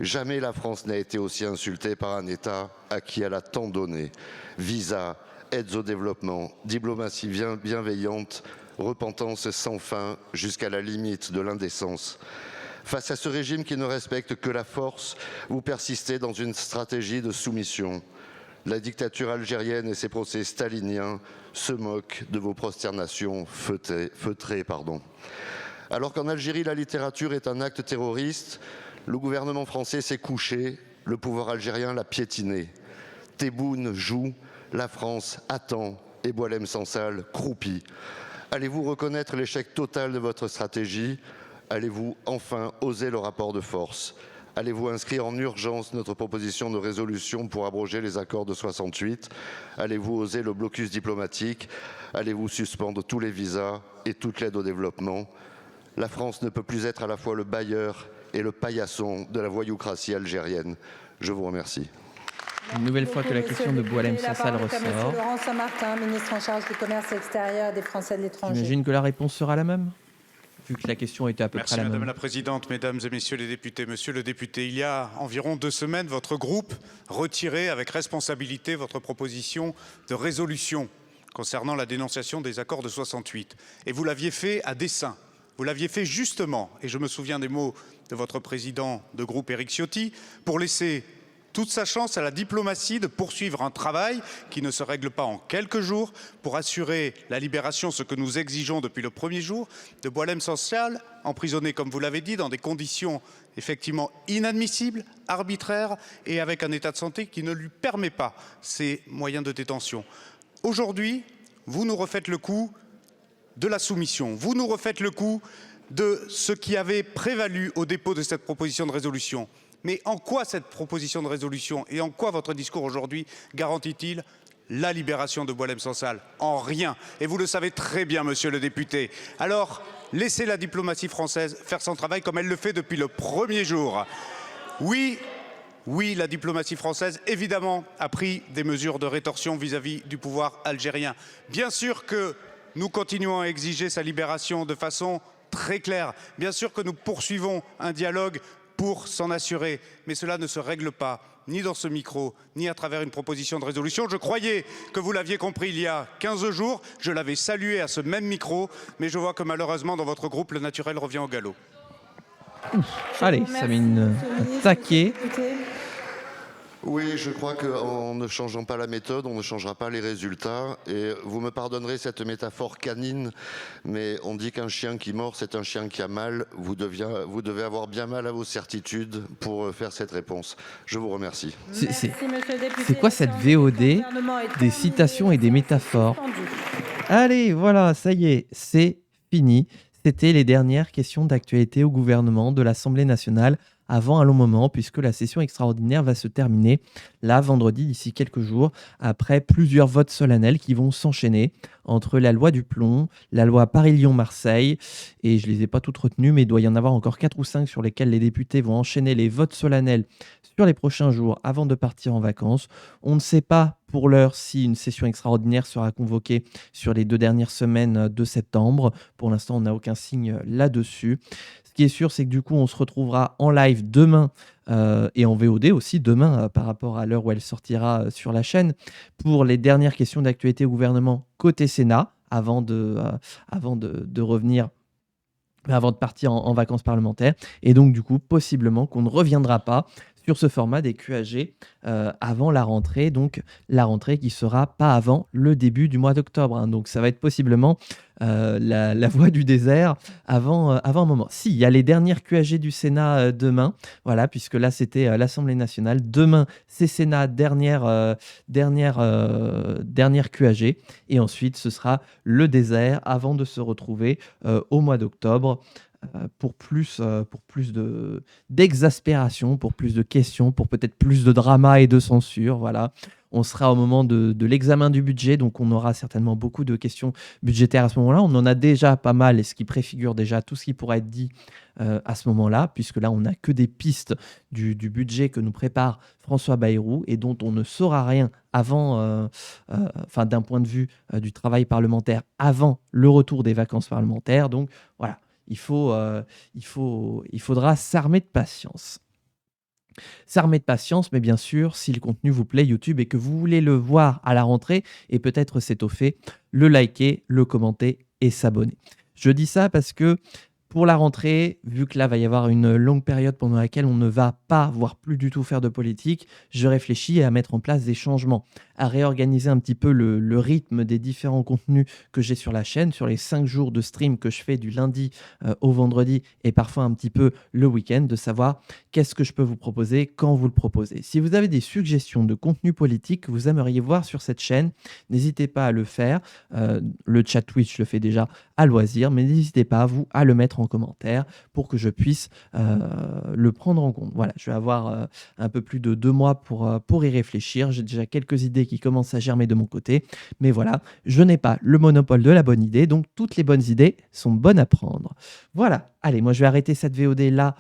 Jamais la France n'a été aussi insultée par un État à qui elle a tant donné. Visa, aides au développement, diplomatie bienveillante, repentance sans fin jusqu'à la limite de l'indécence. Face à ce régime qui ne respecte que la force, vous persistez dans une stratégie de soumission. La dictature algérienne et ses procès staliniens se moquent de vos prosternations feutrées. Alors qu'en Algérie, la littérature est un acte terroriste, le gouvernement français s'est couché, le pouvoir algérien l'a piétiné. Tebboune joue, la France attend et Boualem-Sansal croupit. Allez-vous reconnaître l'échec total de votre stratégie? Allez-vous enfin oser le rapport de force? Allez-vous inscrire en urgence notre proposition de résolution pour abroger les accords de 68 ? Allez-vous oser le blocus diplomatique ? Allez-vous suspendre tous les visas et toute l'aide au développement ? La France ne peut plus être à la fois le bailleur et le paillasson de la voyoucratie algérienne. Je vous remercie. Une nouvelle fois que la question de Boualem Sansal ressort. Monsieur Laurent Saint-Martin, ministre en charge du commerce extérieur et des Français de l'étranger. J'imagine que la réponse sera la même, vu que la question était à peu près la même. Madame la Présidente, Mesdames et Messieurs les députés. Monsieur le député, il y a environ 2 semaines, votre groupe retirait avec responsabilité votre proposition de résolution concernant la dénonciation des accords de 68. Et vous l'aviez fait à dessein. Vous l'aviez fait justement, et je me souviens des mots de votre président de groupe, Éric Ciotti, pour laisser toute sa chance à la diplomatie de poursuivre un travail qui ne se règle pas en quelques jours pour assurer la libération, ce que nous exigeons depuis le premier jour, de Boualem Sansal, emprisonné, comme vous l'avez dit, dans des conditions effectivement inadmissibles, arbitraires et avec un état de santé qui ne lui permet pas ces moyens de détention. Aujourd'hui, vous nous refaites le coup de la soumission. Vous nous refaites le coup de ce qui avait prévalu au dépôt de cette proposition de résolution. Mais en quoi cette proposition de résolution et en quoi votre discours aujourd'hui garantit-il la libération de Boualem Sansal? En rien. Et vous le savez très bien, monsieur le député. Alors, laissez la diplomatie française faire son travail comme elle le fait depuis le premier jour. Oui, la diplomatie française, évidemment, a pris des mesures de rétorsion vis-à-vis du pouvoir algérien. Bien sûr que nous continuons à exiger sa libération de façon très claire. Bien sûr que nous poursuivons un dialogue pour s'en assurer, mais cela ne se règle pas, ni dans ce micro, ni à travers une proposition de résolution. Je croyais que vous l'aviez compris il y a 15 jours, je l'avais salué à ce même micro, mais je vois que malheureusement dans votre groupe, le naturel revient au galop. Allez, ça met un taquet. Oui, je crois qu'en ne changeant pas la méthode, on ne changera pas les résultats. Et vous me pardonnerez cette métaphore canine, mais on dit qu'un chien qui mord, c'est un chien qui a mal. Vous devez avoir bien mal à vos certitudes pour faire cette réponse. Je vous remercie. C'est quoi cette VOD des citations et des métaphores? Allez, voilà, ça y est, c'est fini. C'était les dernières questions d'actualité au gouvernement de l'Assemblée nationale avant un long moment, puisque la session extraordinaire va se terminer là, vendredi, d'ici quelques jours, après plusieurs votes solennels qui vont s'enchaîner entre la loi du plomb, la loi Paris-Lyon-Marseille, et je ne les ai pas toutes retenues, mais il doit y en avoir encore 4 ou 5 sur lesquels les députés vont enchaîner les votes solennels sur les prochains jours avant de partir en vacances. On ne sait pas pour l'heure si une session extraordinaire sera convoquée sur les 2 dernières semaines de septembre. Pour l'instant, on n'a aucun signe là-dessus. Ce qui est sûr, c'est que du coup, on se retrouvera en live demain et en VOD aussi demain par rapport à l'heure où elle sortira sur la chaîne pour les dernières questions d'actualité au gouvernement côté Sénat avant de revenir, avant de partir en vacances parlementaires. Et donc, du coup, possiblement qu'on ne reviendra pas sur ce format des QAG avant la rentrée, donc la rentrée qui sera pas avant le début du mois d'octobre, hein. Donc ça va être possiblement la voie du désert avant un moment. Si, il y a les dernières QAG du Sénat demain, voilà, puisque là c'était l'Assemblée nationale. Demain, c'est Sénat, dernière QAG, et ensuite ce sera le désert avant de se retrouver au mois d'octobre. Pour plus d'exaspération, pour plus de questions, pour peut-être plus de drama et de censure. Voilà. On sera au moment de l'examen du budget, donc on aura certainement beaucoup de questions budgétaires à ce moment-là. On en a déjà pas mal, et ce qui préfigure déjà tout ce qui pourra être dit à ce moment-là, puisque là, on n'a que des pistes du budget que nous prépare François Bayrou et dont on ne saura rien avant, d'un point de vue du travail parlementaire, avant le retour des vacances parlementaires. Donc voilà. Il faudra s'armer de patience. S'armer de patience, mais bien sûr, si le contenu vous plaît YouTube et que vous voulez le voir à la rentrée et peut-être s'étoffer, le liker, le commenter et s'abonner. Je dis ça parce que pour la rentrée, vu que là va y avoir une longue période pendant laquelle on ne va pas, voire plus du tout faire de politique, je réfléchis à mettre en place des changements, à réorganiser un petit peu le rythme des différents contenus que j'ai sur la chaîne, sur les 5 jours de stream que je fais du lundi au vendredi et parfois un petit peu le week-end, de savoir qu'est-ce que je peux vous proposer, quand vous le proposez. Si vous avez des suggestions de contenu politique que vous aimeriez voir sur cette chaîne, n'hésitez pas à le faire. Le chat Twitch le fait déjà à loisir, mais n'hésitez pas, vous, à le mettre mettre en commentaire pour que je puisse le prendre en compte. Voilà, je vais avoir un peu plus de 2 mois pour y réfléchir. J'ai déjà quelques idées qui commencent à germer de mon côté. Mais voilà, je n'ai pas le monopole de la bonne idée, donc toutes les bonnes idées sont bonnes à prendre. Voilà, allez, moi je vais arrêter cette VOD là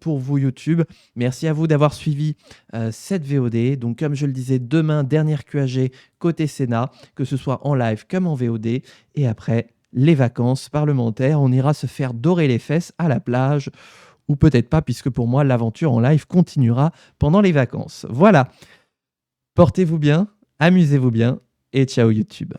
pour vous YouTube. Merci à vous d'avoir suivi cette VOD. Donc comme je le disais, demain, dernière QAG côté Sénat, que ce soit en live comme en VOD. Et après, les vacances parlementaires, on ira se faire dorer les fesses à la plage. Ou peut-être pas, puisque pour moi, l'aventure en live continuera pendant les vacances. Voilà, portez-vous bien, amusez-vous bien et ciao YouTube.